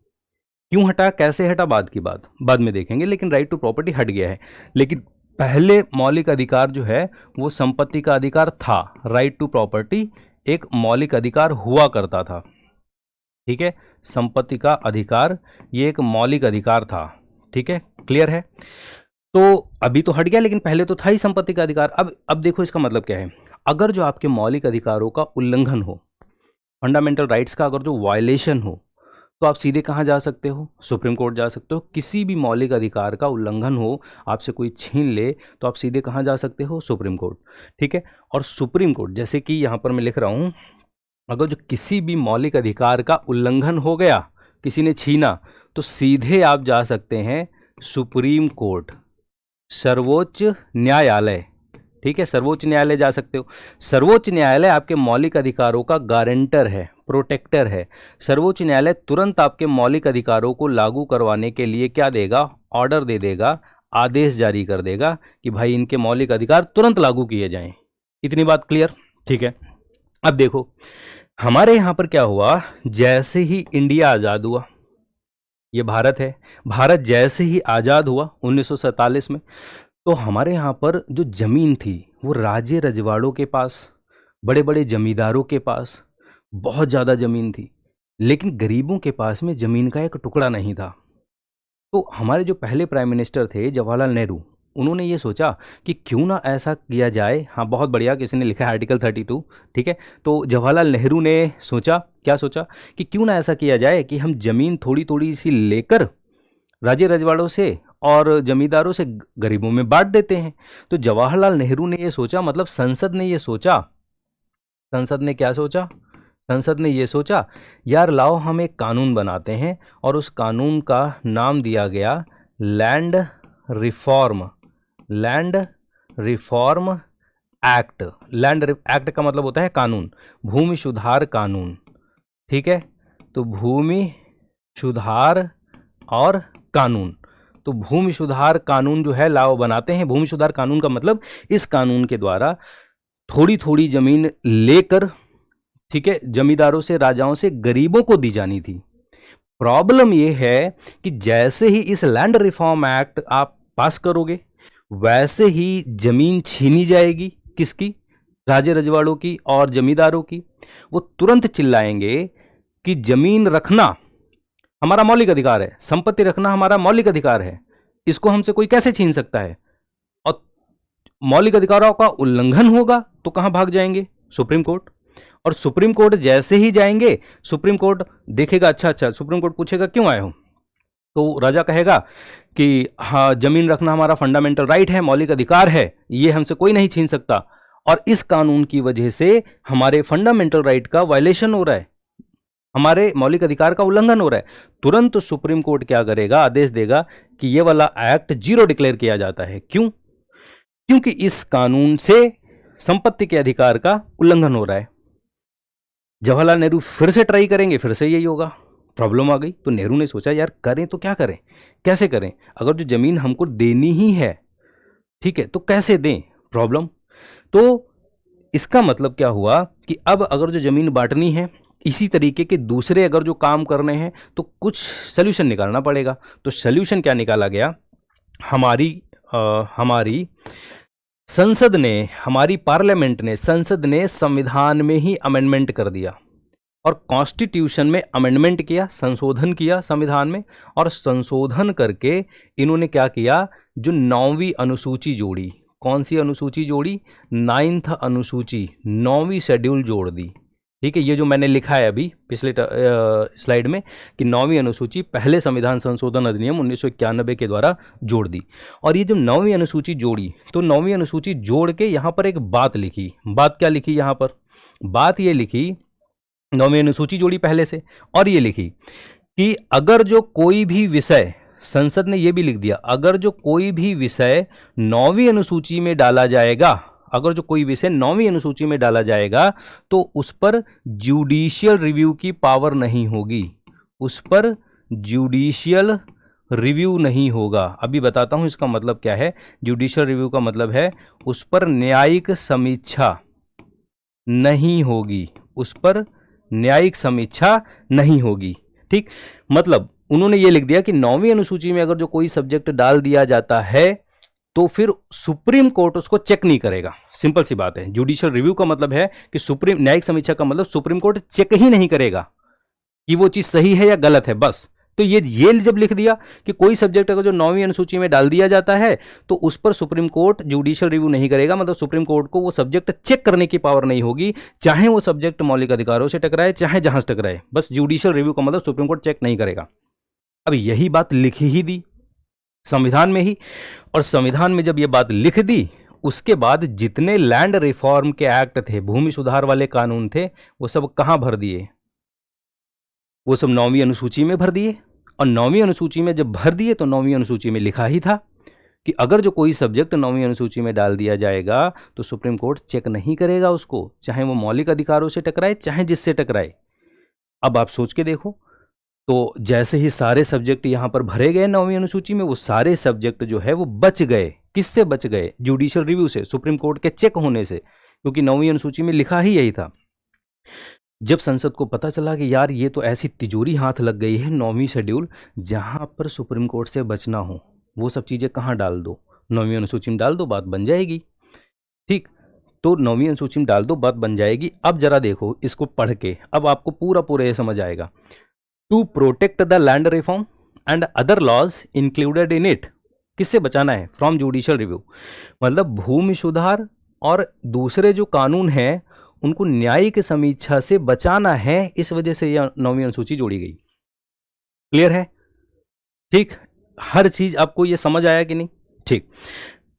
S1: क्यों हटा, कैसे हटा, बाद में देखेंगे, लेकिन राइट टू प्रॉपर्टी हट गया है। लेकिन पहले मौलिक अधिकार जो है वो संपत्ति का अधिकार था। राइट टू प्रॉपर्टी एक मौलिक अधिकार हुआ करता था। ठीक है, संपत्ति का अधिकार ये एक मौलिक अधिकार था। ठीक है, क्लियर है? तो अभी तो हट गया, लेकिन पहले तो था ही संपत्ति का अधिकार। अब देखो इसका मतलब क्या है। अगर जो आपके मौलिक अधिकारों का उल्लंघन हो, फंडामेंटल राइट्स का अगर जो वायलेशन हो, तो आप सीधे कहाँ जा सकते हो? सुप्रीम कोर्ट जा सकते हो। किसी भी मौलिक अधिकार का उल्लंघन हो, आपसे कोई छीन ले, तो आप सीधे कहाँ जा सकते हो? Supreme court. ठीक है, और सुप्रीम कोर्ट, जैसे कि यहाँ पर मैं लिख रहा हूँ, अगर जो किसी भी मौलिक अधिकार का उल्लंघन हो गया, किसी ने छीना, तो सीधे आप जा सकते हैं सुप्रीम कोर्ट, सर्वोच्च न्यायालय। ठीक है, सर्वोच्च न्यायालय जा सकते हो। सर्वोच्च न्यायालय आपके मौलिक अधिकारों का गारंटर है, प्रोटेक्टर है। सर्वोच्च न्यायालय तुरंत आपके मौलिक अधिकारों को लागू करवाने के लिए क्या देगा? ऑर्डर दे देगा, आदेश जारी कर देगा कि भाई इनके मौलिक अधिकार तुरंत लागू किए जाएं। इतनी बात क्लियर? ठीक है, अब देखो हमारे यहाँ पर क्या हुआ। जैसे ही इंडिया आज़ाद हुआ, ये भारत है, भारत जैसे ही आज़ाद हुआ 1947 में, तो हमारे यहाँ पर जो ज़मीन थी वो राजे रजवाड़ों के पास, बड़े बड़े जमींदारों के पास बहुत ज़्यादा ज़मीन थी, लेकिन गरीबों के पास में ज़मीन का एक टुकड़ा नहीं था। तो हमारे जो पहले प्राइम मिनिस्टर थे जवाहरलाल नेहरू, उन्होंने ये सोचा कि क्यों ना ऐसा किया जाए। हाँ, बहुत बढ़िया, किसी ने लिखा है आर्टिकल 32। ठीक है, तो जवाहरलाल नेहरू ने सोचा, क्या सोचा कि क्यों ना ऐसा किया जाए कि हम ज़मीन थोड़ी थोड़ी सी लेकर राजे रजवाड़ों से और जमींदारों से गरीबों में बांट देते हैं। तो जवाहरलाल नेहरू ने ये सोचा, मतलब संसद ने ये सोचा, संसद ने क्या सोचा? संसद ने ये सोचा, यार लाओ हम एक कानून बनाते हैं, और उस कानून का नाम दिया गया land reform, land reform act. Land act का मतलब होता है कानून, भूमि सुधार कानून। ठीक है, तो भूमि सुधार और कानून, तो भूमि सुधार कानून जो है लाओ बनाते हैं। भूमि सुधार कानून का मतलब इस कानून के द्वारा थोड़ी थोड़ी जमीन लेकर, ठीक है, जमींदारों से, राजाओं से गरीबों को दी जानी थी। प्रॉब्लम यह है कि जैसे ही इस लैंड रिफॉर्म एक्ट आप पास करोगे, वैसे ही जमीन छीनी जाएगी। किसकी? राजे रजवाड़ों की और जमींदारों की। वो तुरंत चिल्लाएंगे कि जमीन रखना हमारा मौलिक अधिकार है, संपत्ति रखना हमारा मौलिक अधिकार है, इसको हमसे कोई कैसे छीन सकता है। और मौलिक अधिकारों का उल्लंघन होगा तो कहां भाग जाएंगे? Supreme court. और सुप्रीम कोर्ट जैसे ही जाएंगे, सुप्रीम कोर्ट देखेगा, अच्छा, सुप्रीम कोर्ट पूछेगा क्यों आए हो, तो राजा कहेगा कि हाँ, जमीन रखना हमारा फंडामेंटल राइट है, मौलिक अधिकार है, ये हमसे कोई नहीं छीन सकता, और इस कानून की वजह से हमारे फंडामेंटल राइट का वायलेशन हो रहा है, हमारे मौलिक अधिकार का उल्लंघन हो रहा है। तुरंत सुप्रीम कोर्ट क्या करेगा? आदेश देगा कि ये वाला एक्ट जीरो डिक्लेयर किया जाता है। क्यों? क्योंकि इस कानून से संपत्ति के अधिकार का उल्लंघन हो रहा है। जवाहरलाल नेहरू फिर से ट्राई करेंगे, फिर से यही होगा। प्रॉब्लम आ गई। तो नेहरू ने सोचा यार करें तो क्या करें, कैसे करें? अगर जो जमीन हमको देनी ही है, ठीक है, तो कैसे दें? प्रॉब्लम। तो इसका मतलब क्या हुआ कि अब अगर जो जमीन बांटनी है, इसी तरीके के दूसरे अगर जो काम करने हैं, तो कुछ सोल्यूशन निकालना पड़ेगा। तो सोल्यूशन क्या निकाला गया? हमारी संसद ने, हमारी पार्लियामेंट ने, संसद ने संविधान में ही अमेंडमेंट कर दिया और कॉन्स्टिट्यूशन में अमेंडमेंट किया, संशोधन किया संविधान में। और संशोधन करके इन्होंने क्या किया? जो 9वीं अनुसूची जोड़ी। कौन सी अनुसूची जोड़ी? 9th अनुसूची, 9वीं शेड्यूल जोड़ दी। ठीक है, ये जो मैंने लिखा है अभी पिछले स्लाइड में कि 9वीं अनुसूची पहले संविधान संशोधन अधिनियम 1991 के द्वारा जोड़ दी। और ये जो 9वीं अनुसूची जोड़ी, तो 9वीं अनुसूची जोड़ के यहाँ पर एक बात लिखी। बात क्या लिखी यहाँ पर? बात ये लिखी 9वीं अनुसूची जोड़ी पहले से, और ये लिखी कि अगर जो कोई भी विषय, संसद ने ये भी लिख दिया, अगर जो कोई भी विषय 9वीं अनुसूची में डाला जाएगा, अगर जो कोई विषय 9वीं अनुसूची में डाला जाएगा तो उस पर जुडिशियल रिव्यू की पावर नहीं होगी, उस पर जुडिशियल रिव्यू नहीं होगा। अभी बताता हूं इसका मतलब क्या है। जुडिशियल रिव्यू का मतलब है उस पर न्यायिक समीक्षा नहीं होगी, उस पर न्यायिक समीक्षा नहीं होगी। ठीक, मतलब उन्होंने ये लिख दिया कि 9वीं अनुसूची में अगर जो कोई सब्जेक्ट डाल दिया जाता है तो फिर सुप्रीम कोर्ट उसको चेक नहीं करेगा। सिंपल सी बात है। जुडिशियल रिव्यू का मतलब है कि सुप्रीम, न्यायिक समीक्षा का मतलब सुप्रीम कोर्ट चेक ही नहीं करेगा कि वो चीज सही है या गलत है, बस। तो ये जब लिख दिया कि कोई सब्जेक्ट अगर जो 9वीं अनुसूची में डाल दिया जाता है तो उस पर सुप्रीम कोर्ट जुडिशियल रिव्यू नहीं करेगा, मतलब सुप्रीम कोर्ट को वो सब्जेक्ट चेक करने की पावर नहीं होगी, चाहे वो सब्जेक्ट मौलिक अधिकारों से टकराए चाहे जहां से टकराए, बस जुडिशियल रिव्यू का मतलब सुप्रीम कोर्ट चेक नहीं करेगा। अब यही बात लिखी ही दी संविधान में ही, और संविधान में जब ये बात लिख दी उसके बाद जितने लैंड रिफॉर्म के एक्ट थे, भूमि सुधार वाले कानून थे, वो सब कहां भर दिए? वो सब 9वीं अनुसूची में भर दिए। और 9वीं अनुसूची में जब भर दिए तो 9वीं अनुसूची में लिखा ही था कि अगर जो कोई सब्जेक्ट 9वीं अनुसूची में डाल दिया जाएगा तो सुप्रीम कोर्ट चेक नहीं करेगा उसको, चाहे वो मौलिक अधिकारों से टकराए चाहे जिससे टकराए। अब आप सोच के देखो, तो जैसे ही सारे सब्जेक्ट यहां पर भरे गए 9वीं अनुसूची में, वो सारे सब्जेक्ट जो है वो बच गए। किससे बच गए? जुडिशियल रिव्यू से, सुप्रीम कोर्ट के चेक होने से, क्योंकि 9वीं अनुसूची में लिखा ही यही था। जब संसद को पता चला कि यार ये तो ऐसी तिजोरी हाथ लग गई है 9वीं शेड्यूल, जहां पर सुप्रीम कोर्ट से बचना हो वो सब चीजें कहां डाल दो, 9वीं अनुसूची में डाल दो, बात बन जाएगी। ठीक, तो 9वीं अनुसूची में डाल दो, बात बन जाएगी। अब जरा देखो इसको पढ़ के, अब आपको पूरा ये समझ आएगा। To protect the land reform and other laws included in it, किससे बचाना है? फ्रॉम जुडिशियल रिव्यू, मतलब भूमि सुधार और दूसरे जो कानून हैं उनको न्यायिक समीक्षा से बचाना है, इस वजह से यह 9वीं अनुसूची जोड़ी गई। क्लियर है? ठीक, हर चीज आपको ये समझ आया कि नहीं? ठीक,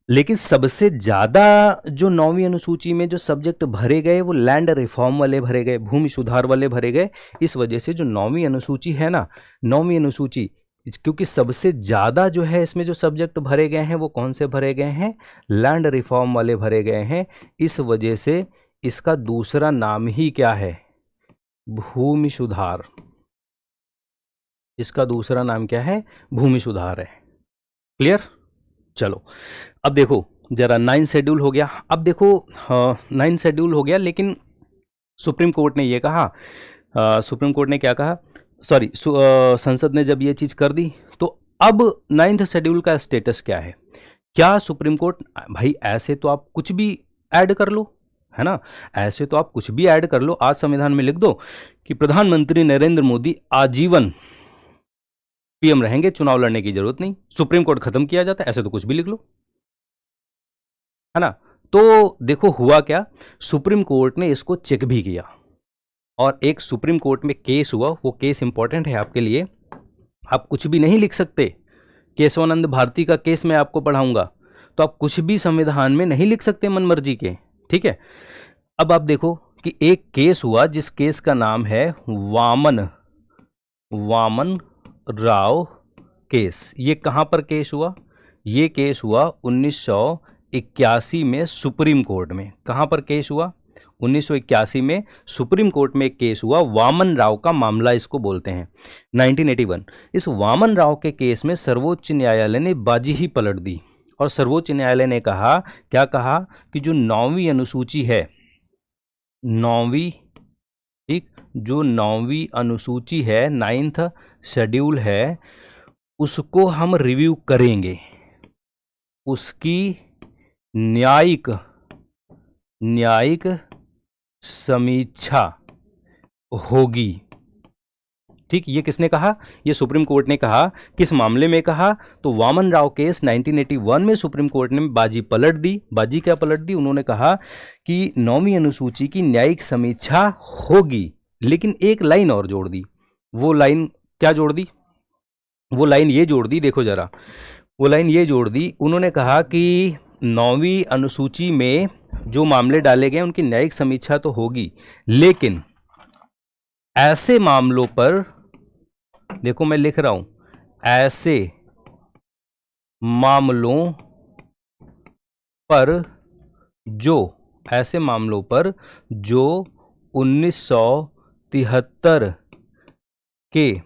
S1: लेकिन सबसे ज्यादा जो 9वीं अनुसूची में जो सब्जेक्ट भरे गए वो लैंड रिफॉर्म वाले भरे गए, भूमि सुधार वाले भरे गए। इस वजह से जो 9वीं अनुसूची है ना, 9वीं अनुसूची, क्योंकि सबसे ज्यादा जो है इसमें जो सब्जेक्ट भरे गए हैं वो कौन से भरे गए हैं? लैंड रिफॉर्म वाले भरे गए हैं। इस वजह से इसका दूसरा नाम ही क्या है? भूमि सुधार। इसका दूसरा नाम क्या है? भूमि सुधार है। क्लियर? चलो अब देखो जरा 9 शेड्यूल हो गया। अब देखो 9 शेड्यूल हो गया, लेकिन सुप्रीम कोर्ट ने ये कहा, सुप्रीम कोर्ट ने क्या कहा, सॉरी संसद ने जब ये चीज कर दी तो अब 9th शेड्यूल का स्टेटस क्या है? क्या सुप्रीम कोर्ट, भाई ऐसे तो आप कुछ भी ऐड कर लो, है ना, ऐसे तो आप कुछ भी ऐड कर लो। आज संविधान में लिख दो कि प्रधानमंत्री नरेंद्र मोदी आजीवन पीएम रहेंगे, चुनाव लड़ने की जरूरत नहीं, सुप्रीम कोर्ट खत्म किया जाता है, ऐसे तो कुछ भी लिख लो, है ना। तो देखो हुआ क्या, सुप्रीम कोर्ट ने इसको चेक भी किया और एक सुप्रीम कोर्ट में केस हुआ। वो केस इंपॉर्टेंट है आपके लिए, आप कुछ भी नहीं लिख सकते। केशवानंद भारती का केस मैं आपको पढ़ाऊंगा, तो आप कुछ भी संविधान में नहीं लिख सकते मन मर्जी के, ठीक है। अब आप देखो कि एक केस हुआ जिस केस का नाम है वामन राव केस। ये कहां पर केस हुआ? ये केस हुआ 1981 में सुप्रीम कोर्ट में। कहां पर केस हुआ? 1981 में सुप्रीम कोर्ट में एक केस हुआ, वामन राव का मामला इसको बोलते हैं, 1981। इस वामन राव के केस में सर्वोच्च न्यायालय ने बाजी ही पलट दी और सर्वोच्च न्यायालय ने कहा, क्या कहा, कि जो 9वीं अनुसूची है, 9वीं, ठीक, जो 9वीं अनुसूची है, 9th शेड्यूल है, उसको हम रिव्यू करेंगे, उसकी न्यायिक समीक्षा होगी। ठीक, ये किसने कहा? ये सुप्रीम कोर्ट ने कहा। किस मामले में कहा? तो वामन राव केस 1981 में सुप्रीम कोर्ट ने बाजी पलट दी। बाजी क्या पलट दी? उन्होंने कहा कि 9वीं अनुसूची की न्यायिक समीक्षा होगी, लेकिन एक लाइन और जोड़ दी। वो लाइन क्या जोड़ दी? वो लाइन ये जोड़ दी, देखो जरा, वो लाइन ये जोड़ दी, उन्होंने कहा कि 9वीं अनुसूची में जो मामले डाले गए उनकी न्यायिक समीक्षा तो होगी, लेकिन ऐसे मामलों पर, देखो मैं लिख रहा हूं, ऐसे मामलों पर जो, ऐसे मामलों पर जो 1973 के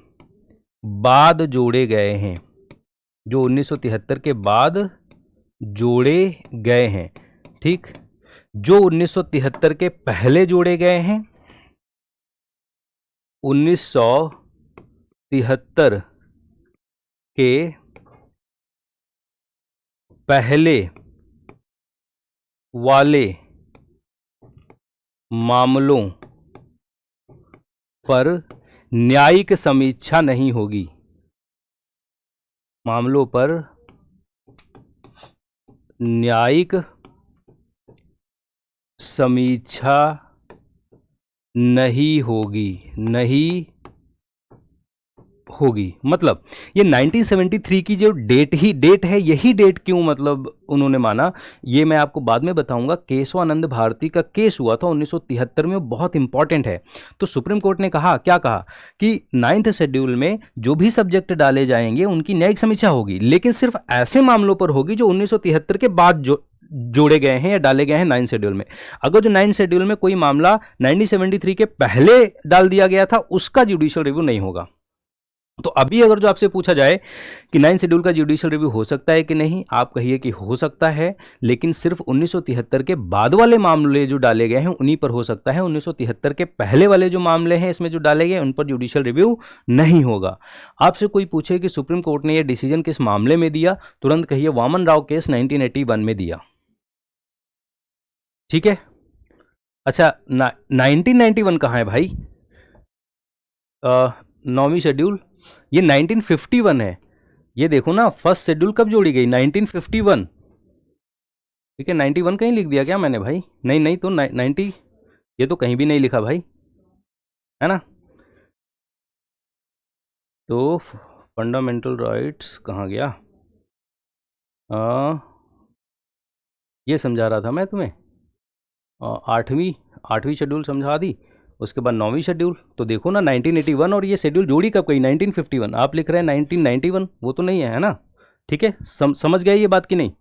S1: बाद जोड़े गए हैं, जो 1973 के बाद जोड़े गए हैं, ठीक। जो 1973 के पहले जोड़े गए हैं, 1973 के पहले वाले मामलों पर न्यायिक समीक्षा नहीं होगी, मामलों पर न्यायिक समीक्षा नहीं होगी, नहीं होगी। मतलब ये 1973 की जो डेट है, यही डेट क्यों मतलब उन्होंने माना, ये मैं आपको बाद में बताऊंगा। केशवानंद भारती का केस हुआ था 1973 में, बहुत इंपॉर्टेंट है। तो सुप्रीम कोर्ट ने कहा, क्या कहा कि 9th शेड्यूल में जो भी सब्जेक्ट डाले जाएंगे उनकी न्यायिक समीक्षा होगी, लेकिन सिर्फ ऐसे मामलों पर होगी जो 1973 के बाद जोड़े गए हैं या डाले गए हैं 9th शेड्यूल में। अगर जो 9th शेड्यूल में कोई मामला 1973 के पहले डाल दिया गया था, उसका जुडिशियल रिव्यू नहीं होगा। तो अभी अगर जो आपसे पूछा जाए कि 9th शेड्यूल का जुडिशियल रिव्यू हो सकता है कि नहीं, आप कहिए कि हो सकता है, लेकिन सिर्फ 1973 के बाद वाले मामले जो डाले गए हैं उन्हीं पर हो सकता है। 1973 के पहले वाले जो मामले हैं इसमें जो डाले गए उन पर जुडिशियल रिव्यू नहीं होगा। आपसे कोई पूछे कि सुप्रीम कोर्ट ने यह डिसीजन किस मामले में दिया, तुरंत कहिए वामन राव केस 1981 में दिया, ठीक है। अच्छा, 1991 कहाँ है भाई? 9वीं शेड्यूल, ये 1951 है। ये देखो ना, फर्स्ट शेड्यूल कब जोड़ी गई? 1951, ठीक है। 91 कहीं लिख दिया क्या मैंने भाई? नहीं नहीं, तो 90, ये तो कहीं भी नहीं लिखा भाई, है ना। तो फंडामेंटल राइट्स कहाँ गया? ये समझा रहा था मैं तुम्हें, आठवीं शेड्यूल समझा दी, उसके बाद 9वीं शेड्यूल। तो देखो ना 1981, और ये शेड्यूल जोड़ी कब गई? 1951। आप लिख रहे हैं 1991, वो तो नहीं है ना, ठीक है। समझ गए ये बात कि नहीं?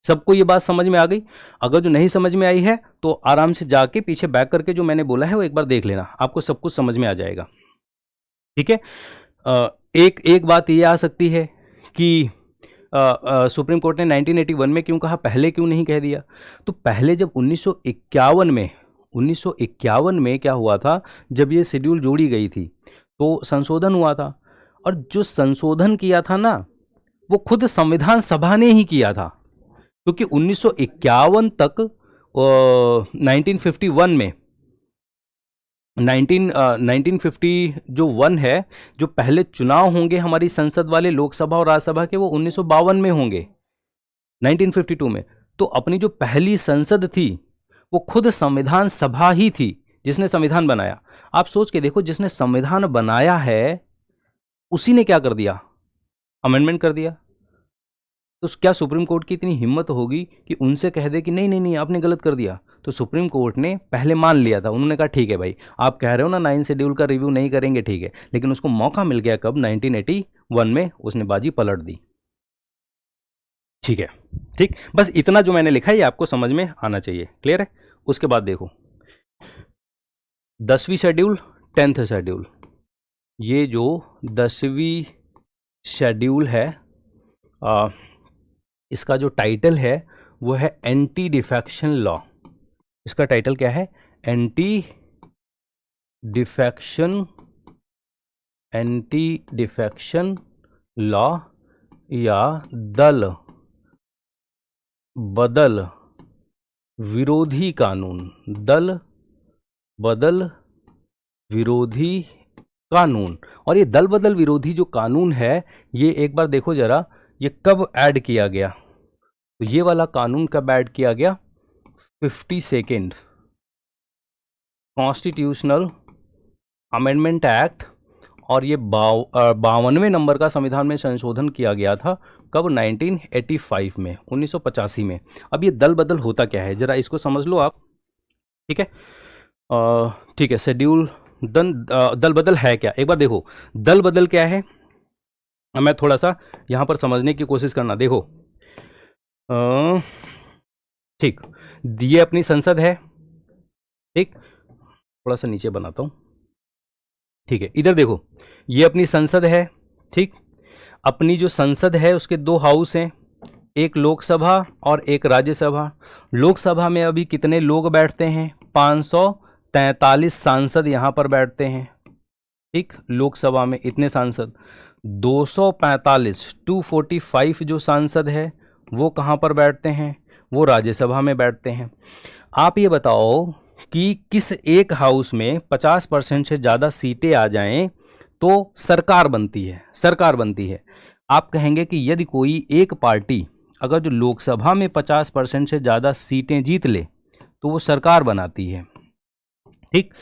S1: सबको ये बात समझ में आ गई? अगर जो नहीं समझ में आई है तो आराम से जाके पीछे बैक करके जो मैंने बोला है वो एक बार देख लेना, आपको सब कुछ समझ में आ जाएगा, ठीक है। एक बात ये आ सकती है कि सुप्रीम कोर्ट ने 1981 में क्यों कहा, पहले क्यों नहीं कह दिया? तो पहले जब 1951 में क्या हुआ था, जब ये शेड्यूल जोड़ी गई थी तो संशोधन हुआ था, और जो संशोधन किया था ना वो खुद संविधान सभा ने ही किया था, क्योंकि 1951 तक 1951 में 1950 जो 1 है, जो पहले चुनाव होंगे हमारी संसद वाले, लोकसभा और राज्यसभा के, वो 1952 में होंगे, 1952 में। तो अपनी जो पहली संसद थी वो खुद संविधान सभा ही थी जिसने संविधान बनाया। आप सोच के देखो, जिसने संविधान बनाया है उसी ने क्या कर दिया? अमेंडमेंट कर दिया। तो क्या सुप्रीम कोर्ट की इतनी हिम्मत होगी कि उनसे कह दे कि नहीं नहीं नहीं आपने गलत कर दिया? तो सुप्रीम कोर्ट ने पहले मान लिया था, उन्होंने कहा ठीक है भाई, आप कह रहे हो ना 9 शेड्यूल का रिव्यू नहीं करेंगे, ठीक है। लेकिन उसको मौका मिल गया कब? 1981 में उसने बाजी पलट दी, ठीक है। ठीक, बस इतना जो मैंने लिखा है ये आपको समझ में आना चाहिए, क्लियर है। उसके बाद देखो 10वीं शेड्यूल, 10th शेड्यूल। ये जो 10वीं शेड्यूल है, इसका जो टाइटल है वो है एंटी डिफेक्शन लॉ। इसका टाइटल क्या है? एंटी डिफेक्शन लॉ, या दल बदल विरोधी कानून, दल बदल विरोधी कानून। और ये दल बदल विरोधी जो कानून है, ये एक बार देखो जरा, ये कब ऐड किया गया? तो ये वाला कानून कब ऐड किया गया? 52nd कॉन्स्टिट्यूशनल अमेंडमेंट एक्ट, और ये 52वें नंबर का संविधान में संशोधन किया गया था कब? 1985 में, 1985 में। अब ये दल बदल होता क्या है, जरा इसको समझ लो आप, ठीक है। ठीक है, शेड्यूल दल बदल है क्या, एक बार देखो दल बदल क्या है। मैं थोड़ा सा यहाँ पर समझने की कोशिश करना, देखो ठीक, ये अपनी संसद है, ठीक, थोड़ा सा नीचे बनाता हूँ, ठीक है, इधर देखो ये अपनी संसद है, ठीक। अपनी जो संसद है उसके दो हाउस हैं, एक लोकसभा और एक राज्यसभा। लोकसभा में अभी कितने लोग बैठते हैं, 543 सांसद यहाँ पर बैठते हैं, ठीक। लोकसभा में इतने सांसद, 245 245 जो सांसद है वो कहाँ पर बैठते हैं, वो राज्यसभा में बैठते हैं। आप ये बताओ कि किस एक हाउस में 50% से ज़्यादा सीटें आ जाएं तो सरकार बनती है, सरकार बनती है। आप कहेंगे कि यदि कोई एक पार्टी अगर जो लोकसभा में 50% से ज़्यादा सीटें जीत ले तो वो सरकार बनाती है, ठीक।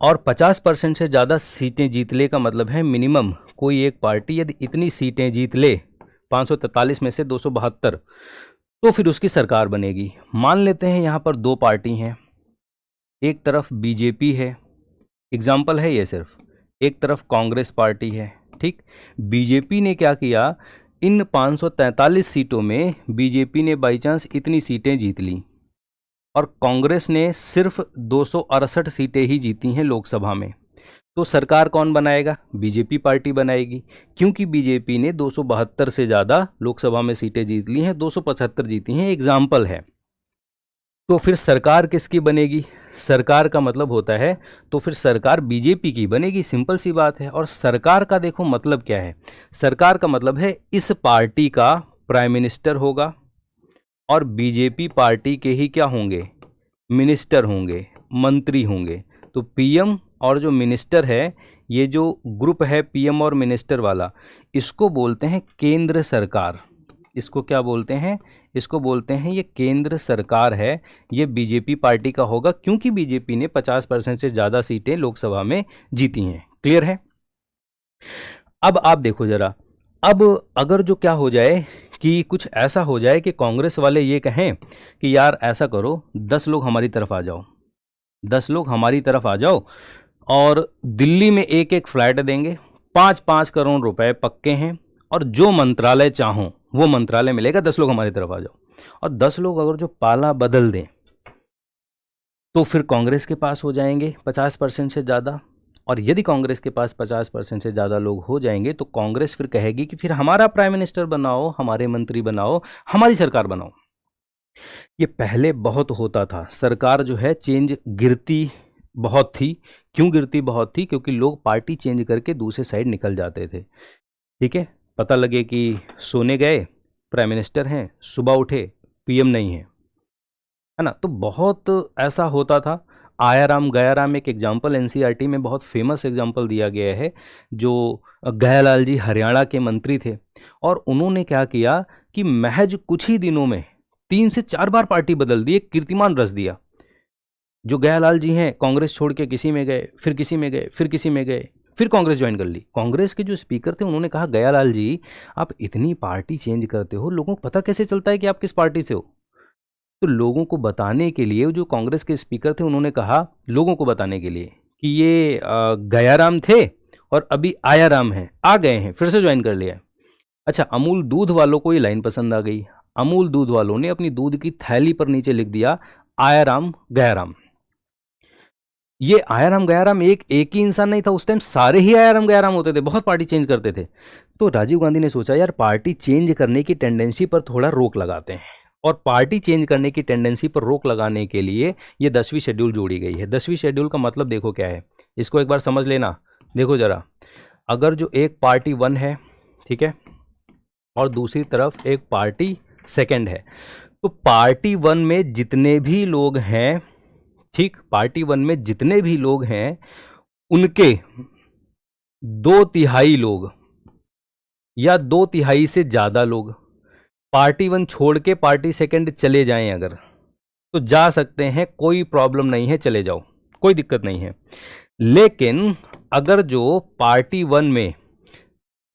S1: और 50% से ज़्यादा सीटें जीत ले का मतलब है मिनिमम कोई एक पार्टी यदि इतनी सीटें जीत ले 543 में से 272 तो फिर उसकी सरकार बनेगी। मान लेते हैं यहाँ पर दो पार्टी हैं, एक तरफ बीजेपी है, एग्जाम्पल है ये सिर्फ, एक तरफ कांग्रेस पार्टी है, ठीक। बीजेपी ने क्या किया, इन 543 सीटों में बीजेपी ने बाई चांस इतनी सीटें जीत ली और कांग्रेस ने सिर्फ 268 सीटें ही जीती हैं लोकसभा में, तो सरकार कौन बनाएगा, बीजेपी पार्टी बनाएगी, क्योंकि बीजेपी ने 272 से ज़्यादा लोकसभा में सीटें जीत ली हैं, 275 जीती हैं, एग्जाम्पल है। तो फिर सरकार किसकी बनेगी, सरकार का मतलब होता है तो फिर सरकार बीजेपी की बनेगी, सिंपल सी बात है। और सरकार का देखो मतलब क्या है, सरकार का मतलब है इस पार्टी का प्राइम मिनिस्टर होगा और बीजेपी पार्टी के ही क्या होंगे, मिनिस्टर होंगे, मंत्री होंगे। तो पीएम और जो मिनिस्टर है, ये जो ग्रुप है पीएम और मिनिस्टर वाला, इसको बोलते हैं केंद्र सरकार। इसको क्या बोलते हैं, इसको बोलते हैं ये केंद्र सरकार है, ये बीजेपी पार्टी का होगा क्योंकि बीजेपी ने 50% से ज़्यादा सीटें लोकसभा में जीती हैं। क्लियर है। अब आप देखो जरा, अब अगर जो क्या हो जाए कि कुछ ऐसा हो जाए कि कांग्रेस वाले ये कहें कि यार ऐसा करो 10 लोग हमारी तरफ आ जाओ, 10 लोग हमारी तरफ आ जाओ और दिल्ली में एक एक फ्लैट देंगे, 5-5 करोड़ रुपए पक्के हैं और जो मंत्रालय चाहो वो मंत्रालय मिलेगा, 10 लोग हमारी तरफ आ जाओ। और 10 लोग अगर जो पाला बदल दें तो फिर कांग्रेस के पास हो जाएंगे 50% से ज़्यादा, और यदि कांग्रेस के पास 50% से ज़्यादा लोग हो जाएंगे तो कांग्रेस फिर कहेगी कि फिर हमारा प्राइम मिनिस्टर बनाओ, हमारे मंत्री बनाओ, हमारी सरकार बनाओ। ये पहले बहुत होता था, सरकार जो है चेंज गिरती बहुत थी। क्यों गिरती बहुत थी, क्योंकि लोग पार्टी चेंज करके दूसरे साइड निकल जाते थे, ठीक है। पता लगे कि सोने गए प्राइम मिनिस्टर हैं, सुबह उठे पीएम नहीं है ना। तो बहुत ऐसा होता था। आया राम गया राम एक एग्जाम्पल एनसीईआरटी में बहुत फेमस एग्जाम्पल दिया गया है, जो गयालाल जी हरियाणा के मंत्री थे और उन्होंने क्या किया कि महज कुछ ही दिनों में 3 से 4 बार पार्टी बदल दी, एक कीर्तिमान रच दिया। जो गयालाल जी हैं कांग्रेस छोड़ के किसी में गए, फिर किसी में गए, फिर किसी में गए, फिर कांग्रेस ज्वाइन कर ली। कांग्रेस के जो स्पीकर थे उन्होंने कहा गयालाल जी आप इतनी पार्टी चेंज करते हो, लोगों को पता कैसे चलता है कि आप किस पार्टी से हो। तो लोगों को बताने के लिए जो कांग्रेस के स्पीकर थे उन्होंने कहा, लोगों को बताने के लिए कि ये गयाराम थे और अभी आयाराम हैं, आ गए हैं, फिर से ज्वाइन कर लिया। अच्छा, अमूल दूध वालों को ये लाइन पसंद आ गई। अमूल दूध वालों ने अपनी दूध की थैली पर नीचे लिख दिया आयाराम गयाराम। ये आयाराम गयाराम एक ही इंसान नहीं था, उस टाइम सारे ही आयाराम गयाराम होते थे, बहुत पार्टी चेंज करते थे। तो राजीव गांधी ने सोचा यार पार्टी चेंज करने की टेंडेंसी पर थोड़ा रोक लगाते हैं, और पार्टी चेंज करने की टेंडेंसी पर रोक लगाने के लिए ये 10वीं शेड्यूल जोड़ी गई है। 10वीं शेड्यूल का मतलब देखो क्या है, इसको एक बार समझ लेना। देखो जरा, अगर जो एक पार्टी 1 है, ठीक है, और दूसरी तरफ एक पार्टी 2 है, तो पार्टी 1 में जितने भी लोग हैं, ठीक, पार्टी 1 में जितने भी लोग हैं उनके 2/3 लोग या 2/3 से ज़्यादा लोग पार्टी 1 छोड़ के पार्टी 2 चले जाएं अगर, तो जा सकते हैं, कोई प्रॉब्लम नहीं है, चले जाओ, कोई दिक्कत नहीं है। लेकिन अगर जो पार्टी 1 में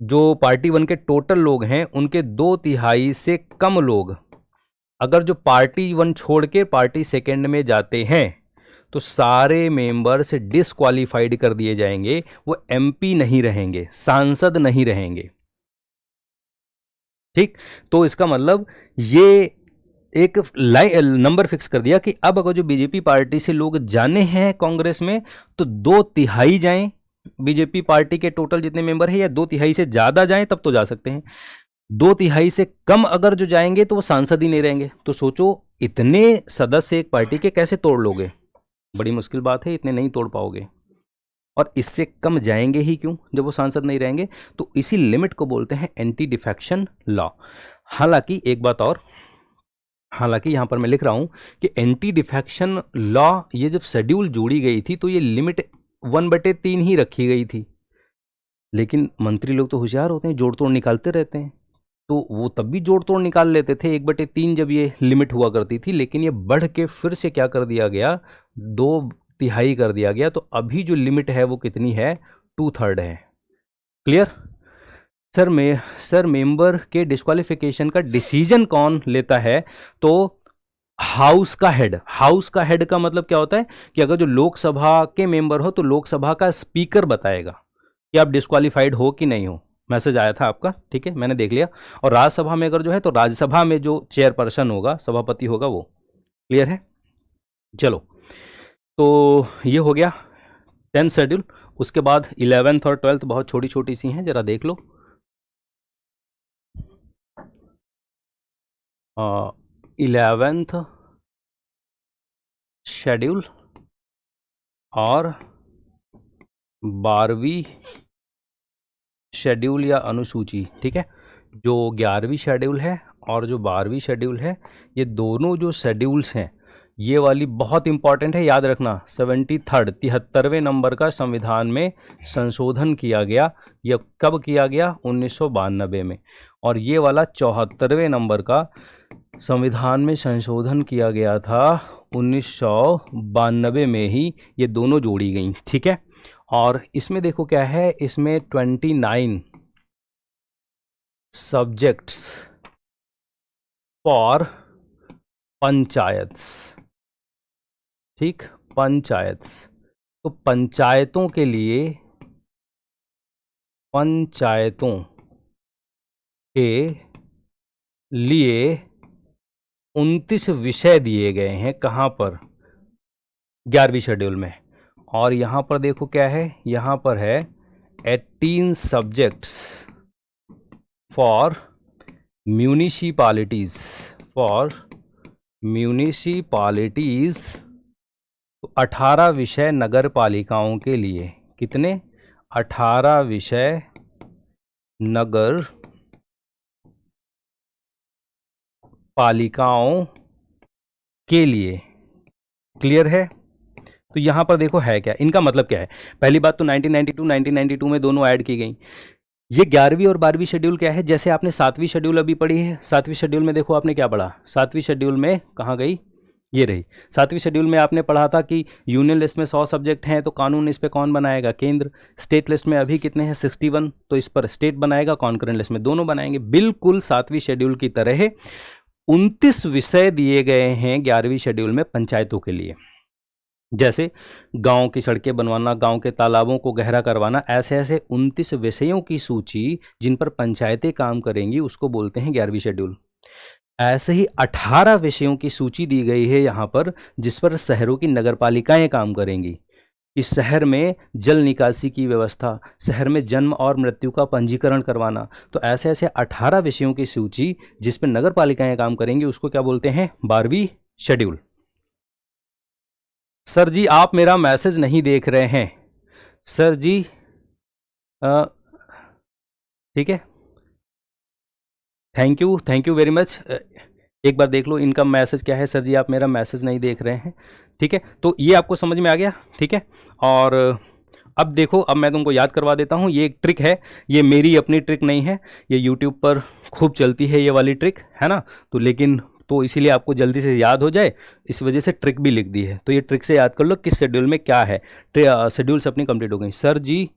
S1: जो पार्टी 1 के टोटल लोग हैं उनके 2/3 से कम लोग अगर जो पार्टी 1 छोड़ के पार्टी 2 में जाते हैं तो सारे मेंबर्स डिस्क्वालीफाइड कर दिए जाएंगे, वो एमपी नहीं रहेंगे, सांसद नहीं रहेंगे। ठीक, तो इसका मतलब ये एक नंबर फिक्स कर दिया कि अब अगर जो बीजेपी पार्टी से लोग जाने हैं कांग्रेस में, तो 2/3 जाएं बीजेपी पार्टी के टोटल जितने मेंबर हैं, या 2/3 से ज्यादा जाएं तब तो जा सकते हैं। 2/3 से कम अगर जो जाएंगे तो वो सांसद ही नहीं रहेंगे। तो सोचो इतने सदस्य एक पार्टी के कैसे तोड़ लोगे, बड़ी मुश्किल बात है, इतने नहीं तोड़ पाओगे। और इससे कम जाएंगे ही क्यों जब वो सांसद नहीं रहेंगे? तो इसी लिमिट को बोलते हैं एंटी डिफेक्शन लॉ। हालांकि एक बात और, हालांकि यहां पर मैं लिख रहा हूं कि एंटी डिफेक्शन लॉ ये जब शेड्यूल जोड़ी गई थी तो ये लिमिट 1/3 ही रखी गई थी, लेकिन मंत्री लोग तो होशियार होते हैं, जोड़ तोड़ निकालते रहते हैं, तो वो तब भी जोड़ तोड़ निकाल लेते थे 1/3 जब ये लिमिट हुआ करती थी। लेकिन ये बढ़ के फिर से क्या कर दिया गया, 2/3 कर दिया गया। तो अभी जो लिमिट है वो कितनी है, 2/3 है। क्लियर? सर मेंबर के डिस्क्वालिफिकेशन का डिसीजन कौन लेता है? तो हाउस का हेड। हाउस का हेड का मतलब क्या होता है कि अगर जो लोकसभा के मेंबर हो तो लोकसभा का स्पीकर बताएगा कि आप डिस्क्वालीफाइड हो कि नहीं हो। मैसेज आया था आपका, ठीक है, मैंने देख लिया। और राज्यसभा में अगर जो है तो राज्यसभा में जो चेयरपर्सन होगा, सभापति होगा, वो। क्लियर है? चलो, तो ये हो गया 10th शेड्यूल। उसके बाद 11th और 12th बहुत छोटी छोटी सी हैं, जरा देख लो। 11th शेड्यूल और 12वीं शेड्यूल या अनुसूची, ठीक है। जो 11वीं शेड्यूल है और जो 12वीं शेड्यूल है, ये दोनों जो शेड्यूल्स हैं, ये वाली बहुत इंपॉर्टेंट है, याद रखना। 73वें नंबर का संविधान में संशोधन किया गया। यह कब किया गया? 1992 में। और ये वाला 74वें नंबर का संविधान में संशोधन किया गया था 1992 में ही, ये दोनों जोड़ी गई, ठीक है। और इसमें देखो क्या है, इसमें 29 सब्जेक्ट्स फॉर पंचायत्स, ठीक, पंचायत्स। तो पंचायतों के लिए, पंचायतों के लिए 29 विषय दिए गए हैं। कहाँ पर? 11वीं शेड्यूल में। और यहाँ पर देखो क्या है, यहाँ पर है 18 सब्जेक्ट्स फॉर म्यूनिसिपालिटीज, फॉर म्यूनिसिपालिटीज। तो 18 विषय नगर पालिकाओं के लिए। कितने? 18 विषय नगर पालिकाओं के लिए। क्लियर है? तो यहां पर देखो है क्या, इनका मतलब क्या है। पहली बात तो 1992 में दोनों ऐड की गई। ये 11वीं और 12वीं शेड्यूल क्या है, जैसे आपने 7वीं शेड्यूल अभी पढ़ी है। 7वीं शेड्यूल में देखो आपने क्या पढ़ा, 7वीं शेड्यूल में कहाँ गई, ये रही। 7वीं शेड्यूल में आपने पढ़ा था कि यूनियन लिस्ट में 100 सब्जेक्ट हैं, तो कानून इस पे कौन बनाएगा? केंद्र। स्टेट लिस्ट में अभी कितने हैं? 61, तो इस पर स्टेट बनाएगा, कॉन्करेंट लिस्ट में दोनों बनाएंगे। बिल्कुल 7वीं शेड्यूल की तरह 29 विषय दिए गए हैं 11वीं शेड्यूल में पंचायतों के लिए। जैसे गांव की सड़कें बनवाना, गांव के तालाबों को गहरा करवाना, ऐसे ऐसे 29 विषयों की सूची जिन पर पंचायतें काम करेंगी, उसको बोलते हैं 11वीं शेड्यूल। ऐसे ही 18 विषयों की सूची दी गई है यहाँ पर, जिस पर शहरों की नगरपालिकाएं काम करेंगी। इस शहर में जल निकासी की व्यवस्था, शहर में जन्म और मृत्यु का पंजीकरण करवाना। तो ऐसे ऐसे 18 विषयों की सूची जिस पर नगरपालिकाएं काम करेंगी, उसको क्या बोलते हैं? 12वीं शेड्यूल। सर जी आप मेरा मैसेज नहीं देख रहे हैं। सर जी ठीक है, थैंक यू वेरी मच। एक बार देख लो इनका मैसेज क्या है। सर जी आप मेरा मैसेज नहीं देख रहे हैं, ठीक है। तो ये आपको समझ में आ गया, ठीक है। और अब देखो, अब मैं तुमको याद करवा देता हूँ। ये एक ट्रिक है, ये मेरी अपनी ट्रिक नहीं है, ये यूट्यूब पर खूब चलती है ये वाली ट्रिक, है ना। तो लेकिन तो इसीलिए आपको जल्दी से याद हो जाए, इस वजह से ट्रिक भी लिख दी है। तो ये ट्रिक से याद कर लो किस शेड्यूल में क्या है। शेड्यूल्स अपनी कंप्लीट हो गई। सर जी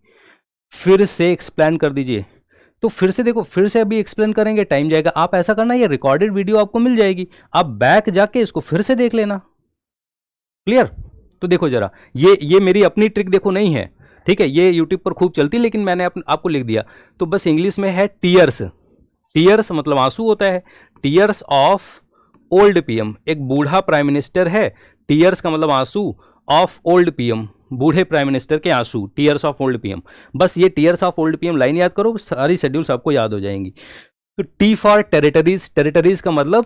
S1: फिर से एक्सप्लेन कर दीजिए। तो फिर से देखो, फिर से अभी एक्सप्लेन करेंगे, टाइम जाएगा। आप ऐसा करना, ये रिकॉर्डेड वीडियो आपको मिल जाएगी, आप बैक जाके इसको फिर से देख लेना। क्लियर? तो देखो जरा, ये मेरी अपनी ट्रिक देखो नहीं है, ठीक है, ये यूट्यूब पर खूब चलती, लेकिन मैंने आपको लिख दिया। तो बस इंग्लिश में है टीयर्स, टीयर्स मतलब आंसू होता है, टीयर्स ऑफ ओल्ड पीएम, एक बूढ़ा प्राइम मिनिस्टर है, टीयर्स का मतलब आंसू, ऑफ ओल्ड पीएम, बूढ़े प्राइम मिनिस्टर के आंसू, टीयर्स ऑफ ओल्ड पीएम। बस ये tears of old PM line याद करो, सारी शेड्यूल्स आपको याद हो जाएंगी। तो टी फॉर टेरिटरीज, टेरिटरीज का मतलब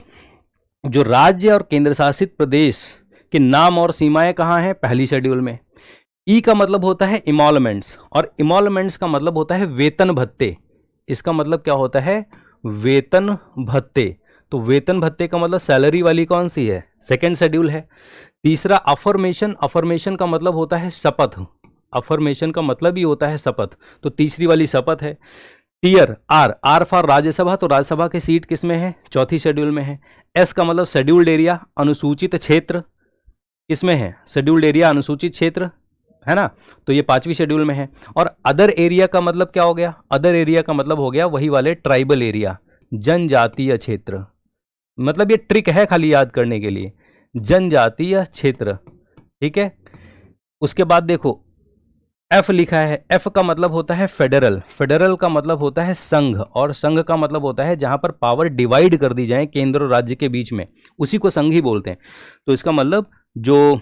S1: जो राज्य और केंद्र शासित प्रदेश के नाम और सीमाएं कहाँ हैं, पहली शेड्यूल में। ई का मतलब होता है इमॉलमेंट्स, और इमॉलमेंट्स का मतलब होता है वेतन भत्ते। इसका मतलब क्या होता है, वेतन भत्ते। तो वेतन भत्ते का मतलब सैलरी वाली कौन सी है, सेकेंड शेड्यूल है। तीसरा अफर्मेशन, अफर्मेशन का मतलब होता है शपथ, अफर्मेशन का मतलब ही होता है शपथ, तो तीसरी वाली शपथ है। टीयर, आर, आर फॉर राज्यसभा, तो राज्यसभा की सीट किस में है, चौथी शेड्यूल में है। एस का मतलब शेड्यूल्ड एरिया, अनुसूचित क्षेत्र, किसमें है, शेड्यूल्ड एरिया, अनुसूचित क्षेत्र, है ना, तो ये पांचवी शेड्यूल में है। और अदर एरिया का मतलब क्या हो गया, अदर एरिया का मतलब हो गया वही वाले ट्राइबल एरिया, जनजातीय क्षेत्र। मतलब ये ट्रिक है खाली याद करने के लिए, जनजातीय क्षेत्र, ठीक है। उसके बाद देखो एफ लिखा है, एफ का मतलब होता है फेडरल, फेडरल का मतलब होता है संघ, और संघ का मतलब होता है जहां पर पावर डिवाइड कर दी जाए केंद्र और राज्य के बीच में, उसी को संघ ही बोलते हैं। तो इसका मतलब जो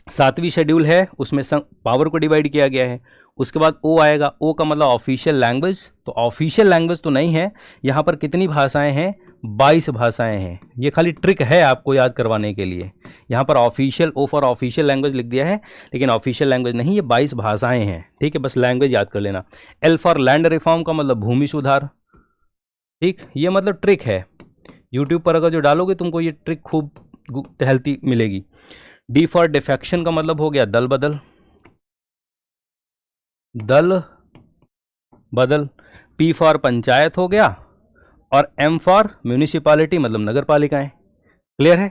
S1: सातवीं शेड्यूल है उसमें पावर को डिवाइड किया गया है। उसके बाद ओ आएगा, ओ का मतलब ऑफिशियल लैंग्वेज, तो ऑफिशियल लैंग्वेज तो नहीं है, यहाँ पर कितनी भाषाएं हैं, 22 भाषाएं हैं। ये खाली ट्रिक है आपको याद करवाने के लिए, यहाँ पर official, O for official language लिख दिया है, लेकिन ऑफिशियल लैंग्वेज नहीं, ये 22 भाषाएं हैं, ठीक है, बस लैंग्वेज याद कर लेना। एल फॉर लैंड रिफॉर्म का मतलब भूमि सुधार, ठीक, ये मतलब ट्रिक है, यूट्यूब पर अगर जो डालोगे तुमको ये ट्रिक खूब टहलती मिलेगी। डी फॉर डिफेक्शन का मतलब हो गया दल बदल, दल बदल। पी फॉर पंचायत हो गया, और एम फॉर म्यूनिसिपालिटी मतलब नगर पालिकाएं। क्लियर है,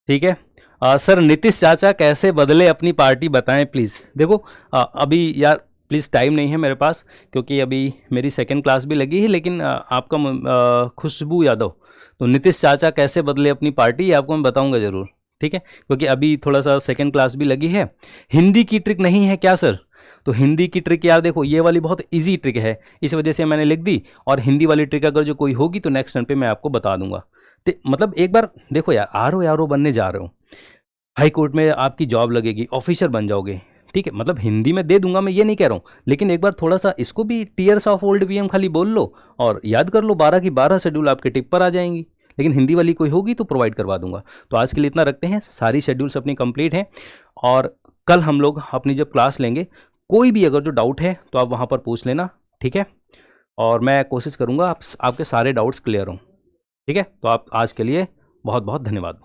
S1: ठीक है। सर नीतीश चाचा कैसे बदले अपनी पार्टी बताएं प्लीज़। देखो अभी यार प्लीज़ टाइम नहीं है मेरे पास, क्योंकि अभी मेरी सेकंड क्लास भी लगी है, लेकिन आपका खुशबू यादव, तो नीतीश चाचा कैसे बदले अपनी पार्टी, ये आपको मैं बताऊंगा ज़रूर, ठीक है, क्योंकि अभी थोड़ा सा सेकंड क्लास भी लगी है। हिंदी की ट्रिक नहीं है क्या सर, तो हिंदी की ट्रिक यार देखो ये वाली बहुत इजी ट्रिक है, इस वजह से मैंने लिख दी, और हिंदी वाली ट्रिक अगर जो कोई होगी तो नेक्स्ट टर्न पे मैं आपको बता दूंगा। मतलब एक बार देखो यार, आर ओ बनने जा रहे हो, हाई कोर्ट में आपकी जॉब लगेगी, ऑफिसर बन जाओगे, ठीक है, मतलब हिंदी में दे दूंगा मैं ये नहीं कह रहा हूँ, लेकिन एक बार थोड़ा सा इसको भी टीयर्स ऑफ ओल्ड पीएम खाली बोल लो और याद कर लो, 12 की 12 शेड्यूल आपके टिप पर आ जाएंगी, लेकिन हिंदी वाली कोई होगी तो प्रोवाइड करवा दूंगा। तो आज के लिए इतना रखते हैं, सारी शेड्यूल्स अपनी कंप्लीट हैं, और कल हम लोग अपनी जब क्लास लेंगे, कोई भी अगर जो डाउट है तो आप वहाँ पर पूछ लेना, ठीक है, और मैं कोशिश करूँगा आपके सारे डाउट्स क्लियर हों, ठीक है। तो आप आज के लिए बहुत बहुत धन्यवाद।